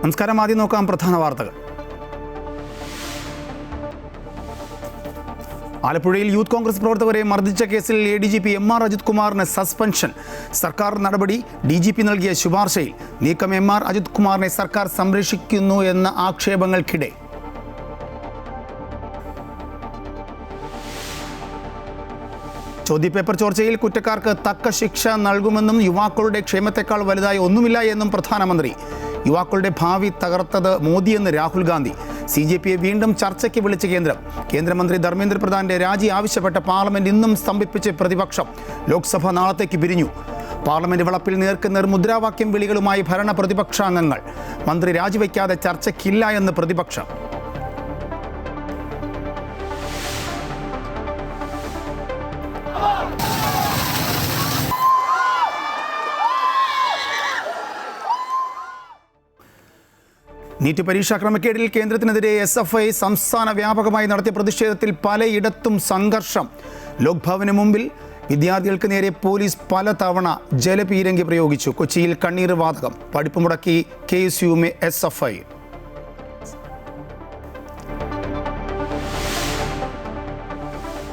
നമസ്കാരം. ആദ്യം നോക്കാം പ്രധാന വാർത്തകൾ. ആലപ്പുഴയിൽ യൂത്ത് കോൺഗ്രസ് പ്രവർത്തകരെ മർദ്ദിച്ച കേസിൽ ADGP MR അജിത് കുമാറിന് സസ്പെൻഷൻ. സർക്കാർ നടപടി DGP നൽകിയ ശുപാർശയിൽ നീക്കം. MR അജിത് കുമാറിനെ സർക്കാർ സംരക്ഷിക്കുന്നു എന്ന ആക്ഷേപങ്ങൾക്കിടെ ചോദ്യപേപ്പർ ചോർച്ചയിൽ കുറ്റക്കാർക്ക് തക്ക ശിക്ഷ നൽകുമെന്നും യുവാക്കളുടെ ക്ഷേമത്തെക്കാൾ വലുതായി ഒന്നുമില്ല എന്നും പ്രധാനമന്ത്രി. യുവാക്കളുടെ ഭാവി തകർത്തത് മോദിയെന്ന് രാഹുൽ ഗാന്ധി. CJPയെ വീണ്ടും ചർച്ചയ്ക്ക് വിളിച്ച കേന്ദ്രമന്ത്രി ധർമ്മേന്ദ്ര പ്രധാന്റെ രാജി ആവശ്യപ്പെട്ട പാർലമെന്റ് ഇന്നും സ്തംഭിപ്പിച്ച് പ്രതിപക്ഷം. ലോക്സഭ നാളത്തേക്ക് പിരിഞ്ഞു. പാർലമെന്റ് വളപ്പിൽ നേർക്കുനേർ മുദ്രാവാക്യം വിളികളുമായി ഭരണ പ്രതിപക്ഷാംഗങ്ങൾ. മന്ത്രി രാജിവെക്കാതെ ചർച്ചയ്ക്കില്ല എന്ന് പ്രതിപക്ഷം. നീറ്റ് പരീക്ഷാ ക്രമക്കേടിൽ കേന്ദ്രത്തിനെതിരെ SFI സംസ്ഥാന വ്യാപകമായി നടത്തിയ പ്രതിഷേധത്തിൽ പലയിടത്തും സംഘർഷം. ലോക്ഭവന് മുമ്പിൽ വിദ്യാർത്ഥികൾക്ക് നേരെ പോലീസ് പലതവണ ജലപീരങ്കി പ്രയോഗിച്ചു. കൊച്ചിയിൽ കണ്ണീർ വാതകം. പഠിപ്പ് മുടക്കി KSU SFI.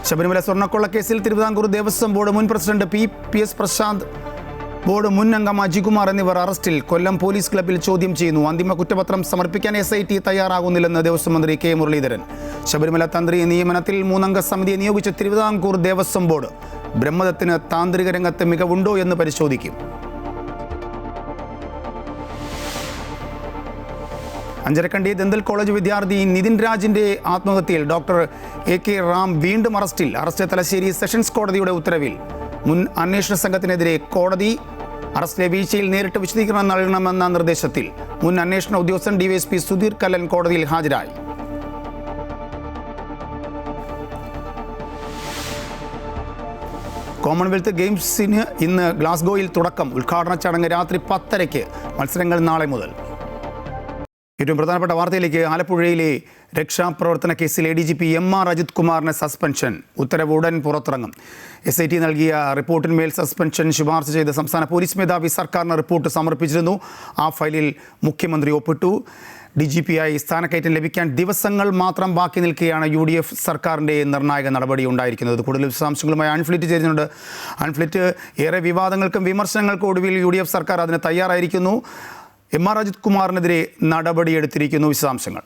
ശബരിമല സ്വർണ്ണക്കൊള്ളക്കേസിൽ തിരുവിതാംകൂർ ദേവസ്വം ബോർഡ് മുൻ പ്രസിഡന്റ് PS പ്രശാന്ത്, ബോർഡ് മുൻ അംഗം അജികുമാർ എന്നിവർ അറസ്റ്റിൽ. കൊല്ലം പോലീസ് ക്ലബ്ബിൽ ചോദ്യം ചെയ്യുന്നു. അന്തിമ കുറ്റപത്രം സമർപ്പിക്കാൻ SIT തയ്യാറാകുന്നില്ലെന്ന് ദേവസ്വം മന്ത്രി K മുരളീധരൻ. ശബരിമല തന്ത്രി നിയമനത്തിൽ 3-അംഗ സമിതിയെ നിയോഗിച്ച തിരുവിതാംകൂർ ദേവസ്വം ബോർഡ്. ബ്രഹ്മദത്തിന് താന്ത്രിക രംഗത്ത് മികവുണ്ടോ എന്ന് പരിശോധിക്കും. അഞ്ചരക്കണ്ടി ദന്തൽ കോളേജ് വിദ്യാർത്ഥി നിതിൻ രാജിന്റെ ആത്മഹത്യയിൽ ഡോക്ടർ AK റാം വീണ്ടും അറസ്റ്റിൽ. അറസ്റ്റ് തലശ്ശേരി സെഷൻസ് കോടതിയുടെ ഉത്തരവിൽ. മുൻ അന്വേഷണ സംഘത്തിനെതിരെ കോടതി അറസ്റ്റിലെ വീഴ്ചയിൽ നേരിട്ട് വിശദീകരണം നൽകണമെന്ന നിർദ്ദേശത്തിൽ. മുൻ അന്വേഷണ ഉദ്യോഗസ്ഥൻ DYSP സുധീർ കല്ലൻ കോടതിയിൽ ഹാജരായി. കോമൺവെൽത്ത് ഗെയിംസിന് ഇന്ന് ഗ്ലാസ്ഗോയിൽ തുടക്കം. ഉദ്ഘാടന ചടങ്ങ് രാത്രി 10:30. മത്സരങ്ങൾ നാളെ മുതൽ. ഏറ്റവും പ്രധാനപ്പെട്ട വാർത്തയിലേക്ക്. ആലപ്പുഴയിലെ രക്ഷാപ്രവർത്തന കേസിൽ ADGP MR അജിത് കുമാറിന് സസ്പെൻഷൻ. ഉത്തരവ് ഉടൻ പുറത്തിറങ്ങും. SIT നൽകിയ റിപ്പോർട്ടിന്മേൽ സസ്പെൻഷൻ ശുപാർശ ചെയ്ത് സംസ്ഥാന പോലീസ് മേധാവി സർക്കാരിന് റിപ്പോർട്ട് സമർപ്പിച്ചിരുന്നു. ആ ഫയലിൽ മുഖ്യമന്ത്രി ഒപ്പിട്ടു. DGPയായി സ്ഥാനക്കയറ്റം ലഭിക്കാൻ ദിവസങ്ങൾ മാത്രം ബാക്കി നിൽക്കെയാണ് UDF സർക്കാരിൻ്റെ നിർണായക നടപടി ഉണ്ടായിരിക്കുന്നത്. കൂടുതൽ വിശദാംശങ്ങളുമായി അൺഫ്ലിറ്റ് ചേരുന്നുണ്ട്. അൺഫ്ലിറ്റ്, ഏറെ വിവാദങ്ങൾക്കും വിമർശനങ്ങൾക്കും ഒടുവിൽ UDF സർക്കാർ അതിന് തയ്യാറായിരിക്കുന്നു. MR അജിത് കുമാറിനെതിരെ നടപടിയെടുത്തിരിക്കുന്നു. വിശദാംശങ്ങൾ.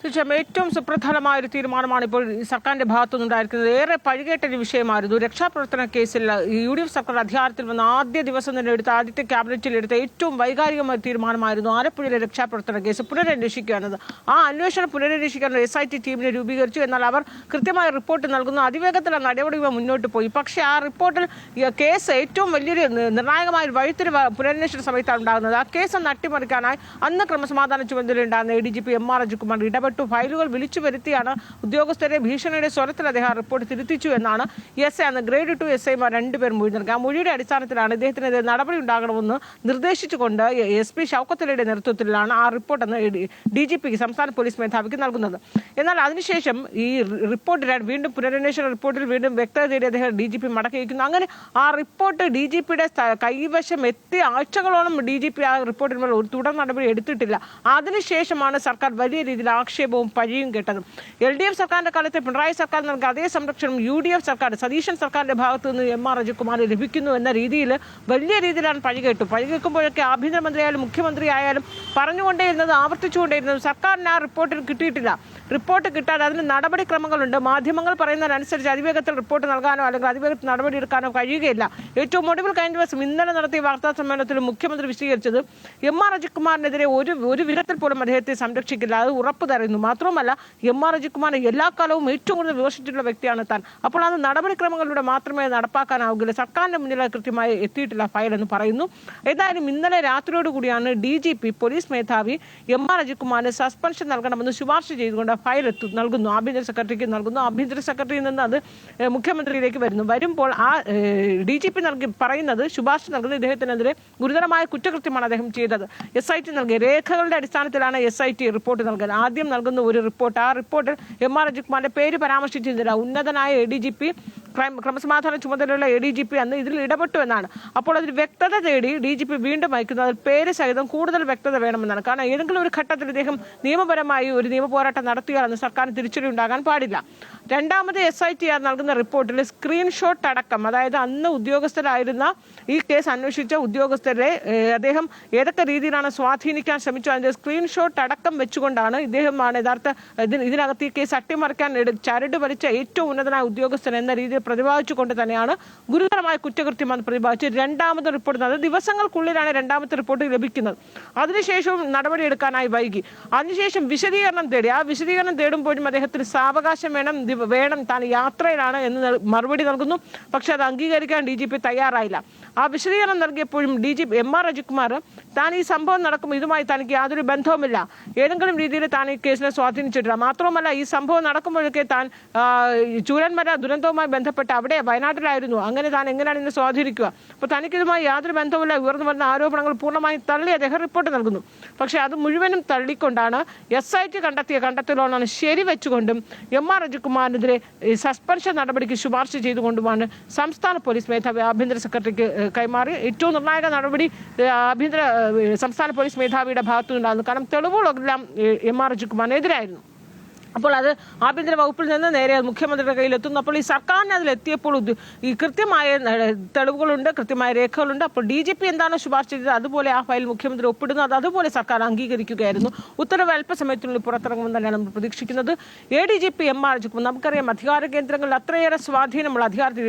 തീർച്ചയായും ഏറ്റവും സുപ്രധാനമായ ഒരു തീരുമാനമാണ് ഇപ്പോൾ സർക്കാരിന്റെ ഭാഗത്തുനിന്നുണ്ടായിരിക്കുന്നത്. ഏറെ പഴികേട്ടൊരു വിഷയമായിരുന്നു. രക്ഷാപ്രവർത്തന കേസിൽ UDF സർക്കാർ അധികാരത്തിൽ വന്ന ആദ്യ ദിവസം തന്നെ ആദ്യത്തെ ക്യാബിനറ്റിൽ എടുത്ത ഏറ്റവും വൈകാരികമായ തീരുമാനമായിരുന്നു ആലപ്പുഴയിലെ രക്ഷാപ്രവർത്തന കേസ് പുനരന്വേഷിക്കുക എന്നത്. ആ അന്വേഷണം പുനരന്വേഷിക്കാൻ SIT ടീമിനെ രൂപീകരിച്ചു. എന്നാൽ അവർ കൃത്യമായ റിപ്പോർട്ട് നൽകുന്നു. അതിവേഗത്തിൽ നടപടികൾ മുന്നോട്ട് പോയി. പക്ഷേ ആ റിപ്പോർട്ടിൽ കേസ് ഏറ്റവും വലിയൊരു നിർണായകമായ വഴിത്തിരിവ് പുനരന്വേഷണ സമയത്താണ് ഉണ്ടാകുന്നത്. ആ കേസ് അട്ടിമറിക്കാനായി അന്ന് ക്രമസമാധാന ചുമതലയുണ്ടായിരുന്ന ADGP MR അജിത് കുമാർ ഇടപെട്ടു. ഫയലുകൾ വിളിച്ചു വരുത്തിയാണ് ഉദ്യോഗസ്ഥരെ ഭീഷണിയുടെ സ്വരത്തിൽ അദ്ദേഹം റിപ്പോർട്ട് തിരുത്തിച്ചു എന്നാണ് അന്ന് ഗ്രേഡ് 2 SIമാർ 2 പേർ മൊഴി നൽകി. ആ മൊഴിയുടെ അടിസ്ഥാനത്തിലാണ് ഇദ്ദേഹത്തിനെതിരെ നടപടി ഉണ്ടാകണമെന്ന് നിർദ്ദേശിച്ചുകൊണ്ട് SP ഷൗക്കത്ത് അലിയുടെ നേതൃത്വത്തിലാണ് ആ റിപ്പോർട്ടെന്ന് DGP സംസ്ഥാന പോലീസ് മേധാവിക്ക് നൽകുന്നത്. എന്നാൽ അതിനുശേഷം ഈ റിപ്പോർട്ട് വീണ്ടും പുനരന്വേഷണ റിപ്പോർട്ടിൽ വീണ്ടും വ്യക്തത തേടി അദ്ദേഹം DGP മടക്കി വയ്ക്കുന്നു. അങ്ങനെ ആ റിപ്പോർട്ട് DGPയുടെ കൈവശം എത്തിയ ആഴ്ചകളോളം DGP ആ റിപ്പോർട്ടിന്മേൽ ഒരു തുടർ നടപടി എടുത്തിട്ടില്ല. അതിനുശേഷമാണ് സർക്കാർ വലിയ രീതിയിൽ ആക്ഷേപവും പഴിയും കേട്ടതും. LDF സർക്കാരിന്റെ കാലത്തെ പിണറായി സർക്കാർ നൽകിയ അതേ സംരക്ഷണം UDF സർക്കാർ സതീശൻ സർക്കാരിന്റെ ഭാഗത്തു നിന്ന് MR അജിത് കുമാർ ലഭിക്കുന്നു എന്ന രീതിയിൽ വലിയ രീതിയിലാണ് പഴി കേട്ടു. പഴി കേൾക്കുമ്പോഴൊക്കെ ആഭ്യന്തരമന്ത്രി ആയാലും മുഖ്യമന്ത്രി ആയാലും പറഞ്ഞുകൊണ്ടേയിരുന്നത് ആവർത്തിച്ചുകൊണ്ടേയിരുന്നത് സർക്കാരിന് ആ റിപ്പോർട്ടിൽ കിട്ടിയിട്ടില്ല. റിപ്പോർട്ട് കിട്ടാതെ അതിന് നടപടിക്രമങ്ങളുണ്ട്. മാധ്യമങ്ങൾ പറയുന്നതിനനുസരിച്ച് അതിവേഗത്തിൽ റിപ്പോർട്ട് നൽകാനോ അല്ലെങ്കിൽ അതിവേഗത്തിൽ നടപടിയെടുക്കാനോ കഴിയുകയില്ല. ഏറ്റവും ഒടുവിൽ കഴിഞ്ഞ ദിവസം ഇന്നലെ നടത്തിയ വാർത്താ സമ്മേളനത്തിൽ മുഖ്യമന്ത്രി വിശദീകരിച്ചത് MR അജിത് കുമാറിനെതിരെ ഒരു വിധത്തിൽ പോലും അദ്ദേഹത്തെ സംരക്ഷിക്കില്ല, അത് ഉറപ്പ് തരുന്നു. മാത്രമല്ല MR അജിത് കുമാറിനെ എല്ലാ കാലവും ഏറ്റവും കൂടുതൽ വിമർശിച്ചിട്ടുള്ള വ്യക്തിയാണ് താൻ. അപ്പോൾ അത് നടപടിക്രമങ്ങളിലൂടെ മാത്രമേ നടപ്പാക്കാനാവുകയില്ല. സർക്കാരിന്റെ മുന്നിൽ കൃത്യമായി എത്തിയിട്ടില്ല ഫയൽ എന്ന് പറയുന്നു. ഏതായാലും ഇന്നലെ രാത്രിയോടുകൂടിയാണ് DGP പോലീസ് മേധാവി MR അജിത് കുമാറിന് സസ്പെൻഷൻ നൽകണമെന്ന് ശുപാർശ ചെയ്തുകൊണ്ട് ഫയൽ നൽകുന്നു. ആഭ്യന്തര സെക്രട്ടറിക്ക് നൽകുന്നു. ആഭ്യന്തര സെക്രട്ടറിയിൽ നിന്ന് അത് മുഖ്യമന്ത്രിയിലേക്ക് വരുമ്പോൾ ആ DGP പറയുന്നത് ശുപാർശ നൽകുന്നത് ഇദ്ദേഹത്തിനെതിരെ ഗുരുതരമായ കുറ്റകൃത്യമാണ് അദ്ദേഹം ചെയ്തത്. SIT നൽകിയ രേഖകളുടെ അടിസ്ഥാനത്തിലാണ് SIT റിപ്പോർട്ട് നൽകുന്നത്. ആദ്യം നൽകുന്ന ഒരു റിപ്പോർട്ട്, ആ റിപ്പോർട്ടിൽ MR അജിത് കുമാറിന്റെ പേര് പരാമർശിച്ചിരുന്നില്ല. ഉന്നതനായ ADGP ക്രമസമാധാന ചുമതലയുള്ള ADGP അന്ന് ഇതിൽ ഇടപെട്ടു എന്നാണ്. അപ്പോൾ അതിൽ വ്യക്തത തേടി DGP വീണ്ടും അയക്കുന്നത് അതിൽ പേര് സഹിതം കൂടുതൽ വ്യക്തത വേണമെന്നാണ്. കാരണം ഏതെങ്കിലും ഒരു ഘട്ടത്തിൽ ഇദ്ദേഹം നിയമപരമായി ഒരു നിയമ പോരാട്ടം നടത്തിയാലെന്ന് സർക്കാരിന് തിരിച്ചടി ഉണ്ടാകാൻ പാടില്ല. രണ്ടാമത് SITR നൽകുന്ന റിപ്പോർട്ടിൽ സ്ക്രീൻഷോട്ട് അടക്കം, അതായത് അന്ന് ഉദ്യോഗസ്ഥരായിരുന്ന ഈ കേസ് അന്വേഷിച്ച ഉദ്യോഗസ്ഥരെ അദ്ദേഹം ഏതൊക്കെ രീതിയിലാണ് സ്വാധീനിക്കാൻ ശ്രമിച്ചു അതിന്റെ സ്ക്രീൻഷോട്ട് അടക്കം വെച്ചുകൊണ്ടാണ് ഇദ്ദേഹമാണ് യഥാർത്ഥ ഇതിനകത്ത് ഈ കേസ് അട്ടിമറിക്കാൻ ചരട് വലിച്ച ഏറ്റവും ഉന്നതനായ ഉദ്യോഗസ്ഥൻ എന്ന രീതിയിൽ പ്രതിപാദിച്ചുകൊണ്ട് തന്നെയാണ് ഗുരുതരമായ കുറ്റകൃത്യമെന്ന് പ്രതിപാദിച്ച് രണ്ടാമത്തെ റിപ്പോർട്ട് അത് ദിവസങ്ങൾക്കുള്ളിലാണ് രണ്ടാമത്തെ റിപ്പോർട്ട് ലഭിക്കുന്നത്. അതിനുശേഷവും നടപടിയെടുക്കാനായി വൈകി. അതിനുശേഷം വിശദീകരണം തേടി. ആ വിശദീകരണം തേടുമ്പോഴും അദ്ദേഹത്തിന് സാവകാശം വേണം, താൻ യാത്രയിലാണ് എന്ന് മറുപടി നൽകുന്നു. പക്ഷെ അത് അംഗീകരിക്കാൻ DGP തയ്യാറായില്ല. ആ വിശദീകരണം നൽകിയപ്പോഴും DGP MR അജിത്കുമാർ താൻ ഈ സംഭവം നടക്കുമ്പോൾ ഇതുമായി തനിക്ക് യാതൊരു ബന്ധവുമില്ല, ഏതെങ്കിലും രീതിയിൽ താൻ ഈ കേസിനെ സ്വാധീനിച്ചിട്ടില്ല, മാത്രമല്ല ഈ സംഭവം നടക്കുമ്പോഴൊക്കെ താൻ ചൂരന്മല ദുരന്തവുമായി ബന്ധപ്പെട്ട് അവിടെ വയനാട്ടിലായിരുന്നു, അങ്ങനെ താൻ എങ്ങനെയാണ് ഇന്ന് സ്വാധീനിക്കുക, അപ്പോൾ തനിക്കിതുമായി യാതൊരു ബന്ധവുമില്ല, ഉയർന്നു വരുന്ന ആരോപണങ്ങൾ പൂർണ്ണമായും തള്ളി അദ്ദേഹം റിപ്പോർട്ട് നൽകുന്നു. പക്ഷേ അത് മുഴുവനും തള്ളിക്കൊണ്ടാണ് SIT കണ്ടെത്തിയ കണ്ടെത്തലോടാണ് ശരിവെച്ചുകൊണ്ടും MR അജിത്കുമാറിനെതിരെ സസ്പെൻഷൻ നടപടിക്ക് ശുപാർശ ചെയ്തുകൊണ്ടുമാണ് സംസ്ഥാന പോലീസ് മേധാവി ആഭ്യന്തര സെക്രട്ടറിക്ക് കൈമാറി. ഏറ്റവും നിർണായക നടപടി സംസ്ഥാന പോലീസ് മേധാവിയുടെ ഭാഗത്തുനിന്നുണ്ടാകുന്നു. കാരണം തെളിവുകളെല്ലാം MR അജിത്കുമാറിനെതിരായിരുന്നു. അപ്പോൾ അത് ആഭ്യന്തര വകുപ്പിൽ നിന്ന് നേരെ മുഖ്യമന്ത്രിയുടെ കയ്യിലെത്തുന്നു. അപ്പോൾ ഈ സർക്കാരിന് അതിലെത്തിയപ്പോൾ ഈ കൃത്യമായ തെളിവുകളുണ്ട്, കൃത്യമായ രേഖകളുണ്ട്. അപ്പോൾ DGP എന്താണോ ശുപാർശ ചെയ്തത് അതുപോലെ ആ ഫയൽ മുഖ്യമന്ത്രി ഒപ്പിടുന്നു, അത് അതുപോലെ സർക്കാർ അംഗീകരിക്കുകയായിരുന്നു. ഉത്തരവ് അല്പസമയത്തിനുള്ളിൽ പുറത്തിറങ്ങുമെന്ന് തന്നെയാണ് നമ്മൾ പ്രതീക്ഷിക്കുന്നത്. ADGP MR അജിത്കുമാർ, നമുക്കറിയാം അധികാര കേന്ദ്രങ്ങളിൽ അത്രയേറെ സ്വാധീനമുള്ള അധികാരത്തിൽ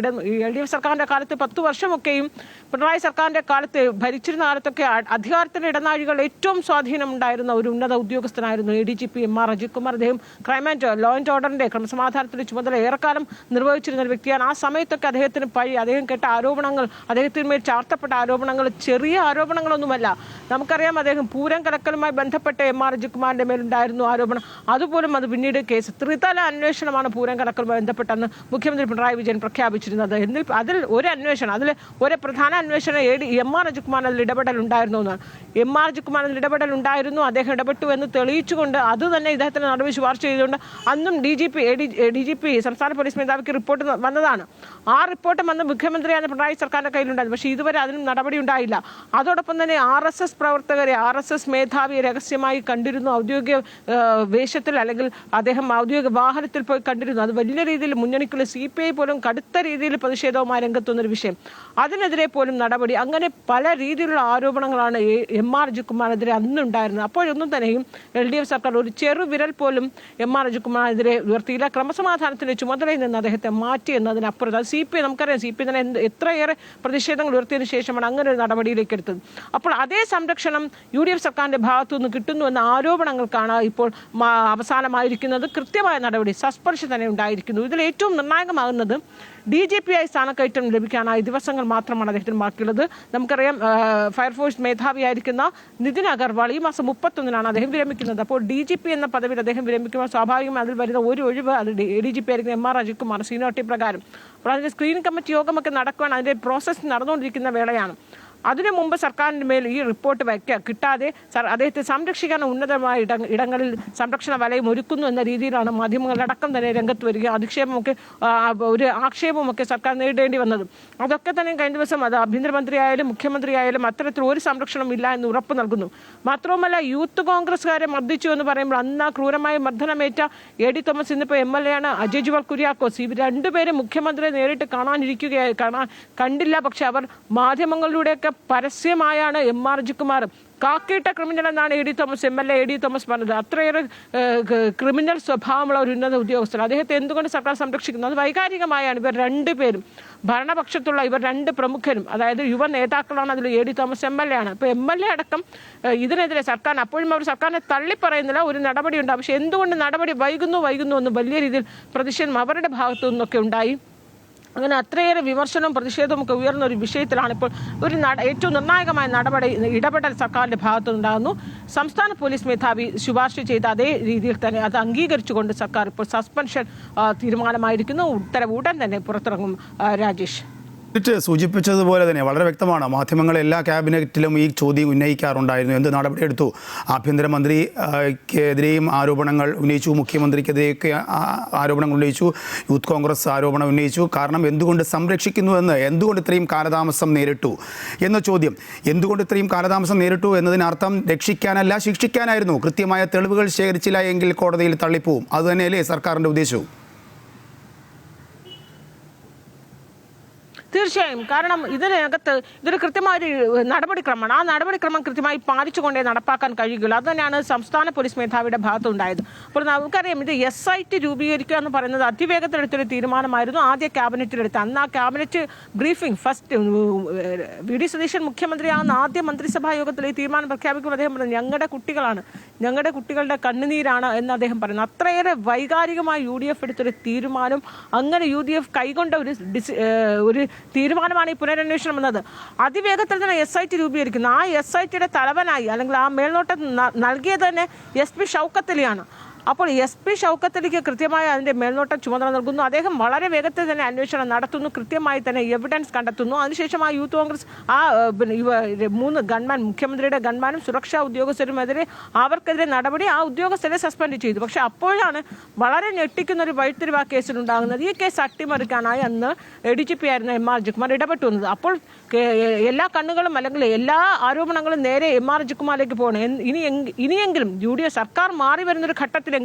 LDF സർക്കാരിന്റെ കാലത്ത് 10 വർഷമൊക്കെയും പിണറായി സർക്കാരിന്റെ കാലത്ത് ഭരിച്ചിരുന്ന കാലത്തൊക്കെ അധികാരത്തിന്റെ ഇടനാഴികൾ ഏറ്റവും സ്വാധീനമുണ്ടായിരുന്ന ഒരു ഉന്നത ഉദ്യോഗസ്ഥനായിരുന്നു ADGP MR അജിത്കുമാർ. അദ്ദേഹം ക്രൈം ആൻഡ് ലോ ആൻഡ് ഓർഡറിന്റെ ക്രമസമാധാനത്തിന്റെ ചുമതല ഏറെക്കാലം നിർവഹിച്ചിരുന്ന ഒരു വ്യക്തിയാണ്. ആ സമയത്തൊക്കെ അദ്ദേഹത്തിന് അദ്ദേഹം കേട്ട ആരോപണങ്ങൾ, അദ്ദേഹത്തിന്മേൽ ചാർത്തപ്പെട്ട ആരോപണങ്ങൾ ചെറിയ ആരോപണങ്ങളൊന്നുമല്ല. നമുക്കറിയാം അദ്ദേഹം പൂരം കലക്കലുമായി ബന്ധപ്പെട്ട് MR അജിത്കുമാറിന്റെ മേലുണ്ടായിരുന്നു ആരോപണം. അതുപോലും അത് പിന്നീട് കേസ് ത്രിതല അന്വേഷണമാണ് പൂരം കലക്കലുമായി ബന്ധപ്പെട്ടെന്ന് മുഖ്യമന്ത്രി പിണറായി വിജയൻ പ്രഖ്യാപിച്ചിരുന്നത്. അതിൽ ഒരു അന്വേഷണം, അതിൽ ഒരു പ്രധാന അന്വേഷണം MR അജിത്കുമാറിന് അതിൽ ഇടപെടലുണ്ടായിരുന്നു എന്നാണ്. MR അജിത്കുമാറിൽ ഇടപെടലുണ്ടായിരുന്നു, അദ്ദേഹം ഇടപെട്ടു എന്ന് തെളിയിച്ചുകൊണ്ട് അത് തന്നെ ഇദ്ദേഹത്തിന് നടപടി ശുപാർശ ചെയ്തുകൊണ്ട് അന്നും DGP സംസ്ഥാന പോലീസ് മേധാവിക്ക് റിപ്പോർട്ട് വന്നതാണ്. ആ റിപ്പോർട്ട് വന്ന് മുഖ്യമന്ത്രിയാണ് പിണറായി സർക്കാരിന്റെ കയ്യിലുണ്ടായിരുന്നു. പക്ഷേ ഇതുവരെ അതിനും നടപടി ഉണ്ടായില്ല. അതോടൊപ്പം തന്നെ RSS പ്രവർത്തകരെ, RSS മേധാവിയെ രഹസ്യമായി കണ്ടിരുന്നു, ഔദ്യോഗിക വേഷത്തിൽ, അല്ലെങ്കിൽ അദ്ദേഹം ഔദ്യോഗിക വാഹനത്തിൽ പോയി കണ്ടിരുന്നു. അത് വലിയ രീതിയിൽ മുന്നണിക്കുള്ള CPI പോലും കടുത്ത രീതിയിൽ പ്രതിഷേധവുമായി രംഗത്തുന്നൊരു വിഷയം. അതിനെതിരെ പോലും നടപടി. അങ്ങനെ പല രീതിയിലുള്ള ആരോപണങ്ങളാണ് MR അജിത്കുമാറിനെതിരെ അന്നുണ്ടായിരുന്നത്. അപ്പോഴൊന്നും തന്നെയും LDF സർക്കാർ ഒരു ചെറുവിരൽ പോലും MR അജിത്കുമാറിനെതിരെ ഉയർത്തിയില്ല. ക്രമസമാധാനത്തിന്റെ ചുമതലയിൽ നിന്ന് അദ്ദേഹത്തെ മാറ്റി എന്നതിനപ്പുറത്ത് CPI, നമുക്കറിയാം CPI തന്നെ എത്രയേറെ പ്രതിഷേധങ്ങൾ ഉയർത്തിയതിനു ശേഷമാണ് അങ്ങനെ ഒരു നടപടിയിലേക്ക് എടുത്തത്. അപ്പോൾ അതേ സംരക്ഷണം UDF സർക്കാരിന്റെ ഭാഗത്തു നിന്ന് കിട്ടുന്നു എന്ന ആരോപണങ്ങൾക്കാണ് ഇപ്പോൾ അവസാനമായിരിക്കുന്നത്. കൃത്യമായ നടപടി, സസ്പെൻഷൻ തന്നെ ഉണ്ടായിരിക്കുന്നു. ഇതിൽ ഏറ്റവും നിർണായകമാകുന്നത് DGP-ആയി സ്ഥാനക്കയറ്റം ലഭിക്കാനായി ദിവസങ്ങൾ മാത്രമാണ് അദ്ദേഹത്തിന് ബാക്കിയുള്ളത്. നമുക്കറിയാം ഫയർഫോഴ്സ് മേധാവിയായിരിക്കുന്ന നിതിൻ അഗർവാൾ ഈ മാസം 31-നാണ് അദ്ദേഹം വിരമിക്കുന്നത്. അപ്പോൾ DGP എന്ന പദവിയിൽ അദ്ദേഹം വിരമിക്കുമ്പോൾ സ്വാഭാവികമായി അതിൽ വരുന്ന ഒരു ഒഴിവ് അത് ADGP ആയിരിക്കുന്ന MR അജിത്കുമാർ സീനിയോറിറ്റി പ്രകാരം. അപ്പോൾ അതിന്റെ സ്ക്രീനിംഗ് കമ്മിറ്റി യോഗമൊക്കെ നടക്കുവാൻ അതിന്റെ പ്രോസസ്സ് നടന്നുകൊണ്ടിരിക്കുന്ന വേളയാണ്. അതിനു മുമ്പ് സർക്കാരിൻ്റെ മേൽ ഈ റിപ്പോർട്ട് കിട്ടാതെ അദ്ദേഹത്തെ സംരക്ഷിക്കാൻ ഉന്നതമായ ഇടങ്ങളിൽ സംരക്ഷണ വലയം ഒരുക്കുന്നു എന്ന രീതിയിലാണ് മാധ്യമങ്ങളടക്കം തന്നെ രംഗത്ത് വരിക. ഒരു ആക്ഷേപമൊക്കെ സർക്കാർ നേരിടേണ്ടി വന്നത്. അതൊക്കെ തന്നെ കഴിഞ്ഞ ദിവസം അത് ആഭ്യന്തരമന്ത്രിയായാലും മുഖ്യമന്ത്രിയായാലും അത്തരത്തിൽ ഒരു സംരക്ഷണം ഇല്ല എന്ന് ഉറപ്പ് നൽകുന്നു. മാത്രവുമല്ല യൂത്ത് കോൺഗ്രസ്സുകാരെ മർദ്ദിച്ചു എന്ന് പറയുമ്പോൾ അന്ന് ക്രൂരമായ മർദ്ദനമേറ്റ AD തോമസ് ഇന്നിപ്പോൾ MLA ആണ്. അജയ് ജുവൽ കുര്യാക്കോസ്, ഇവർ രണ്ടുപേരും മുഖ്യമന്ത്രിയെ നേരിട്ട് കണ്ടില്ല. പക്ഷെ അവർ മാധ്യമങ്ങളിലൂടെയൊക്കെ പരസ്യമായാണ് MR അജിത്കുമാർ കാക്കിയിട്ട ക്രിമിനൽ എന്നാണ് AD Thomas MLA AD Thomas പറഞ്ഞത്. അത്രയേറെ ക്രിമിനൽ സ്വഭാവമുള്ള ഒരു ഉന്നത ഉദ്യോഗസ്ഥർ. അദ്ദേഹത്തെ എന്തുകൊണ്ട് സർക്കാർ സംരക്ഷിക്കുന്നു? അത് വൈകാരികമായാണ്. ഇവർ രണ്ടുപേരും ഭരണപക്ഷത്തുള്ള ഇവർ രണ്ട് പ്രമുഖരും, അതായത് യുവ നേതാക്കളാണ്. അതിൽ AD തോമസ് MLA ആണ്. ഇപ്പോൾ MLA അടക്കം ഇതിനെതിരെ സർക്കാർ, അപ്പോഴും അവർ സർക്കാരിനെ തള്ളിപ്പറയുന്നില്ല, ഒരു നടപടി ഉണ്ടാകും. പക്ഷെ എന്തുകൊണ്ട് നടപടി വൈകുന്നു എന്ന് വലിയ രീതിയിൽ പ്രതിഷേധം അവരുടെ ഭാഗത്തു നിന്നൊക്കെ ഉണ്ടായി. അങ്ങനെ അത്രയേറെ വിമർശനവും പ്രതിഷേധവും ഒക്കെ ഉയർന്ന ഒരു വിഷയത്തിലാണ് ഇപ്പോൾ ഏറ്റവും നിർണായകമായ ഇടപെടൽ സർക്കാരിന്റെ ഭാഗത്തുനിന്നുണ്ടാകുന്നു. സംസ്ഥാന പോലീസ് മേധാവി ശുപാർശ ചെയ്ത അതേ രീതിയിൽ തന്നെ അത് അംഗീകരിച്ചുകൊണ്ട് സർക്കാർ ഇപ്പോൾ സസ്പെൻഷൻ തീരുമാനമായിരിക്കുന്നു. ഉത്തരവ് ഉടൻ തന്നെ പുറത്തിറങ്ങും. രാജേഷ്. സൂചിപ്പിച്ചതുപോലെ തന്നെ വളരെ വ്യക്തമാണ്. മാധ്യമങ്ങൾ എല്ലാ ക്യാബിനറ്റിലും ഈ ചോദ്യം ഉന്നയിക്കാറുണ്ടായിരുന്നു. എന്ത് നടപടിയെടുത്തു? ആഭ്യന്തരമന്ത്രിക്കെതിരെയും ആരോപണങ്ങൾ ഉന്നയിച്ചു, മുഖ്യമന്ത്രിക്കെതിരെയൊക്കെ ആരോപണങ്ങൾ ഉന്നയിച്ചു, യൂത്ത് കോൺഗ്രസ് ആരോപണം ഉന്നയിച്ചു. കാരണം എന്തുകൊണ്ട് സംരക്ഷിക്കുന്നുവെന്ന്, എന്തുകൊണ്ട് ഇത്രയും കാലതാമസം നേരിട്ടു എന്ന ചോദ്യം. എന്തുകൊണ്ട് ഇത്രയും കാലതാമസം നേരിട്ടു എന്നതിനർത്ഥം രക്ഷിക്കാനല്ല, ശിക്ഷിക്കാനായിരുന്നു. കൃത്യമായ തെളിവുകൾ ശേഖരിച്ചില്ല എങ്കിൽ കോടതിയിൽ തള്ളിപ്പോവും. അതുതന്നെയല്ലേ സർക്കാരിൻ്റെ ഉദ്ദേശവും? തീർച്ചയായും. കാരണം ഇതിനകത്ത് ഇതൊരു കൃത്യമായൊരു നടപടിക്രമമാണ്. ആ നടപടിക്രമം കൃത്യമായി പാലിച്ചുകൊണ്ടേ നടപ്പാക്കാൻ കഴിയുകയുള്ളൂ. അതുതന്നെയാണ് സംസ്ഥാന പോലീസ് മേധാവിയുടെ ഭാഗത്തുണ്ടായത്. അപ്പോൾ നമുക്കറിയാം, ഇത് SIT രൂപീകരിക്കുക എന്ന് പറയുന്നത് അതിവേഗത്തിലെടുത്തൊരു തീരുമാനമായിരുന്നു ആദ്യ ക്യാബിനറ്റിലെടുത്ത്. അന്ന് ആ cabinet briefing first VD Satheesan മുഖ്യമന്ത്രിയാകുന്ന ആദ്യ മന്ത്രിസഭാ യോഗത്തിൽ ഈ തീരുമാനം പ്രഖ്യാപിക്കുമ്പോൾ അദ്ദേഹം പറഞ്ഞു, ഞങ്ങളുടെ കുട്ടികളാണ്, ഞങ്ങളുടെ കുട്ടികളുടെ കണ്ണുനീരാണ് എന്ന് അദ്ദേഹം പറയുന്നു. അത്രയേറെ വൈകാരികമായി UDF എടുത്തൊരു തീരുമാനം, അങ്ങനെ UDF കൈകൊണ്ട ഒരു തീരുമാനമാണ് ഈ പുനരന്വേഷണം എന്നത്. അതിവേഗത്തിൽ തന്നെ SIT രൂപീകരിക്കുന്നു. ആ SITയുടെ തലവനായി അല്ലെങ്കിൽ ആ മേൽനോട്ടം നൽകിയത് തന്നെ SP ഷൗക്കത്ത് അലിയാണ്. അപ്പോൾ SP ഷൗക്കത്ത് അലിക്ക് കൃത്യമായി അതിൻ്റെ മേൽനോട്ടം ചുമതല നൽകുന്നു. അദ്ദേഹം വളരെ വേഗത്തിൽ തന്നെ അന്വേഷണം നടത്തുന്നു, കൃത്യമായി തന്നെ എവിഡൻസ് കണ്ടെത്തുന്നു. അതിനുശേഷം ആ യൂത്ത് കോൺഗ്രസ് പിന്നെ 3 ഗൺമാൻ, മുഖ്യമന്ത്രിയുടെ ഗൺമാനും സുരക്ഷാ ഉദ്യോഗസ്ഥരുമെതിരെ അവർക്കെതിരെ നടപടി, ആ ഉദ്യോഗസ്ഥരെ സസ്പെൻഡ് ചെയ്തു. പക്ഷേ അപ്പോഴാണ് വളരെ ഞെട്ടിക്കുന്ന ഒരു വഴിത്തിരിവ് ആ കേസിലുണ്ടാകുന്നത്. ഈ കേസ് അട്ടിമറിക്കാനായി അന്ന് ADGP ആയിരുന്ന MR ജിക്കുമാർ ഇടപെട്ടു വന്നത്. അപ്പോൾ എല്ലാ കണ്ണുകളും അല്ലെങ്കിൽ എല്ലാ ആരോപണങ്ങളും നേരെ MR ജിക്കുമാറിലേക്ക് പോകണം. ഇനിയെങ്കിലും UDF സർക്കാർ മാറി വരുന്നൊരു ഘട്ടത്തിലെങ്കിലും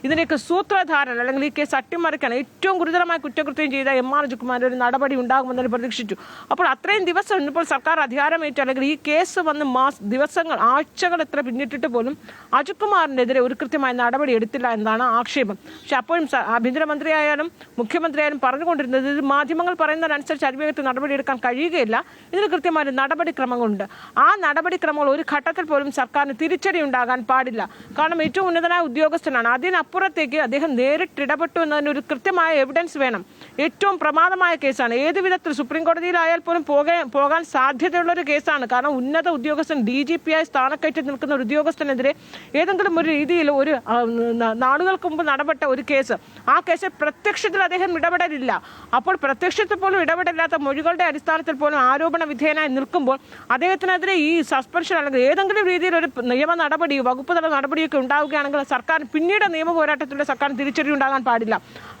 ഇതിലേക്ക് സൂത്രധാരൻ അല്ലെങ്കിൽ ഈ കേസ് അട്ടിമറിക്കാൻ ഏറ്റവും ഗുരുതരമായ കുറ്റകൃത്യം ചെയ്ത MR ജിക്കുമാറിന്റെ ഒരു നടപടി ഉണ്ടാകുമെന്ന് പ്രതീക്ഷിച്ചു. അപ്പോൾ അത്രയും ദിവസം ഇപ്പോൾ സർക്കാർ അധികാരമേറ്റ അല്ലെങ്കിൽ ഈ കേസ് വന്ന് ദിവസങ്ങൾ, ആഴ്ചകൾ എത്ര പിന്നിട്ടിട്ട് പോലും അജിത്കുമാറിനെതിരെ ഒരു കൃത്യമായ നടപടി എടുത്തില്ല എന്നതാണ് ആക്ഷേപം. പക്ഷെ അപ്പോഴും ആഭ്യന്തരമന്ത്രിയായാലും മുഖ്യമന്ത്രിയായാലും പറഞ്ഞുകൊണ്ടിരുന്നത് ഇത് മാധ്യമങ്ങൾ പറയുന്നതനുസരിച്ച് അതിവേഗത്തിൽ നടപടിയെടുക്കാൻ കഴിയുകയില്ല, ഇതിന് കൃത്യമായ നടപടിക്രമങ്ങളുണ്ട്. ആ നടപടിക്രമങ്ങൾ ഒരു ഘട്ടത്തിൽ പോലും സർക്കാരിന് തിരിച്ചടി ഉണ്ടാകാൻ പാടില്ല. കാരണം ഏറ്റവും ഉന്നതനായ ഉദ്യോഗസ്ഥനാണ്. അതിനപ്പുറത്തേക്ക് അദ്ദേഹം നേരിട്ട് ഇടപെട്ടു എന്നതിന് ഒരു കൃത്യമായ എവിഡൻസ് വേണം. ഏറ്റവും പ്രമാദമായ കേസാണ്. ഏത് വിധത്തിൽ സുപ്രീം കോടതിയിലായാൽ പോലും പോകാൻ സാധ്യതയുള്ളൊരു കേസാണ്. കാരണം ഉന്നത ഉദ്യോഗസ്ഥൻ, DGP ആയി സ്ഥാനക്കയറ്റി നിൽക്കുന്ന ഒരു ഉദ്യോഗസ്ഥനെതിരെ ഏതെങ്കിലും ഒരു രീതിയിൽ ഒരു നാളുകൾക്ക് മുമ്പ് നടപെട്ട ഒരു കേസ്, ആ കേസിൽ പ്രത്യക്ഷത്തിൽ അദ്ദേഹം ഇടപെടലില്ല. അപ്പോൾ പ്രത്യക്ഷത്തിൽ പോലും ഇടപെടില്ലാത്ത മൊഴികളുടെ അടിസ്ഥാനത്തിൽ പോലും ആരോപണ വിധേയനായി നിൽക്കുമ്പോൾ അദ്ദേഹത്തിനെതിരെ ഈ സസ്പെൻഷൻ അല്ലെങ്കിൽ ഏതെങ്കിലും രീതിയിൽ ഒരു നിയമ നടപടി, വകുപ്പ് തല നടപടിയൊക്കെ ഉണ്ടാവുകയാണെങ്കിൽ സർക്കാർ പിന്നീട് നിയമ പോരാട്ടത്തിലൂടെ സർക്കാരിന് തിരിച്ചടി ഉണ്ടാകാൻ പാടില്ല.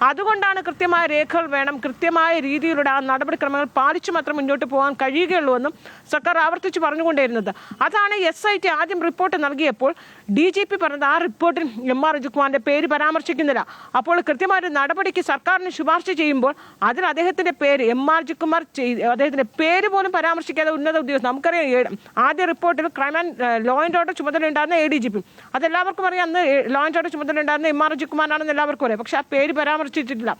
അതുകൊണ്ടാണ് കൃത്യമായ രേഖകൾ വേണം, കൃത്യമായ രീതിയിലൂടെ ആ നടപടിക്രമങ്ങൾ പാലിച്ചു മാത്രം മുന്നോട്ട് പോകാൻ കഴിയുകയുള്ളൂ എന്നും സർക്കാർ ആവർത്തിച്ച് പറഞ്ഞുകൊണ്ടിരുന്നത്. അതാണ് SIT ആദ്യം റിപ്പോർട്ട് നൽകിയപ്പോൾ DGP പറഞ്ഞത് ആ റിപ്പോർട്ടിൽ MR ജിക്കുമാറിന്റെ പേര് പരാമർശിക്കുന്നില്ല. അപ്പോൾ കൃത്യമായ നടപടിക്ക് സർക്കാരിന് ശുപാർശ ചെയ്യുമ്പോൾ അതിൽ അദ്ദേഹത്തിന്റെ പേര്, MR ജിക്കുമാർ അദ്ദേഹത്തിന്റെ പേര് പോലും പരാമർശിക്കാതെ ഉന്നത ഉദ്യോഗസ്ഥർ, നമുക്കറിയാം ആദ്യ റിപ്പോർട്ടിൽ crime and law and order ചുമതലയുണ്ടായിരുന്ന ADGP, അതെല്ലാവർക്കും അറിയാം, അന്ന് ലോ ആൻഡ് ഓർഡർ ചുമതലയുണ്ടായിരുന്ന MR ജിക്കുമാറാണെന്ന് എല്ലാവർക്കും അറിയാം. പക്ഷെ ആ പേര് പരാമർശിച്ചിട്ടില്ല.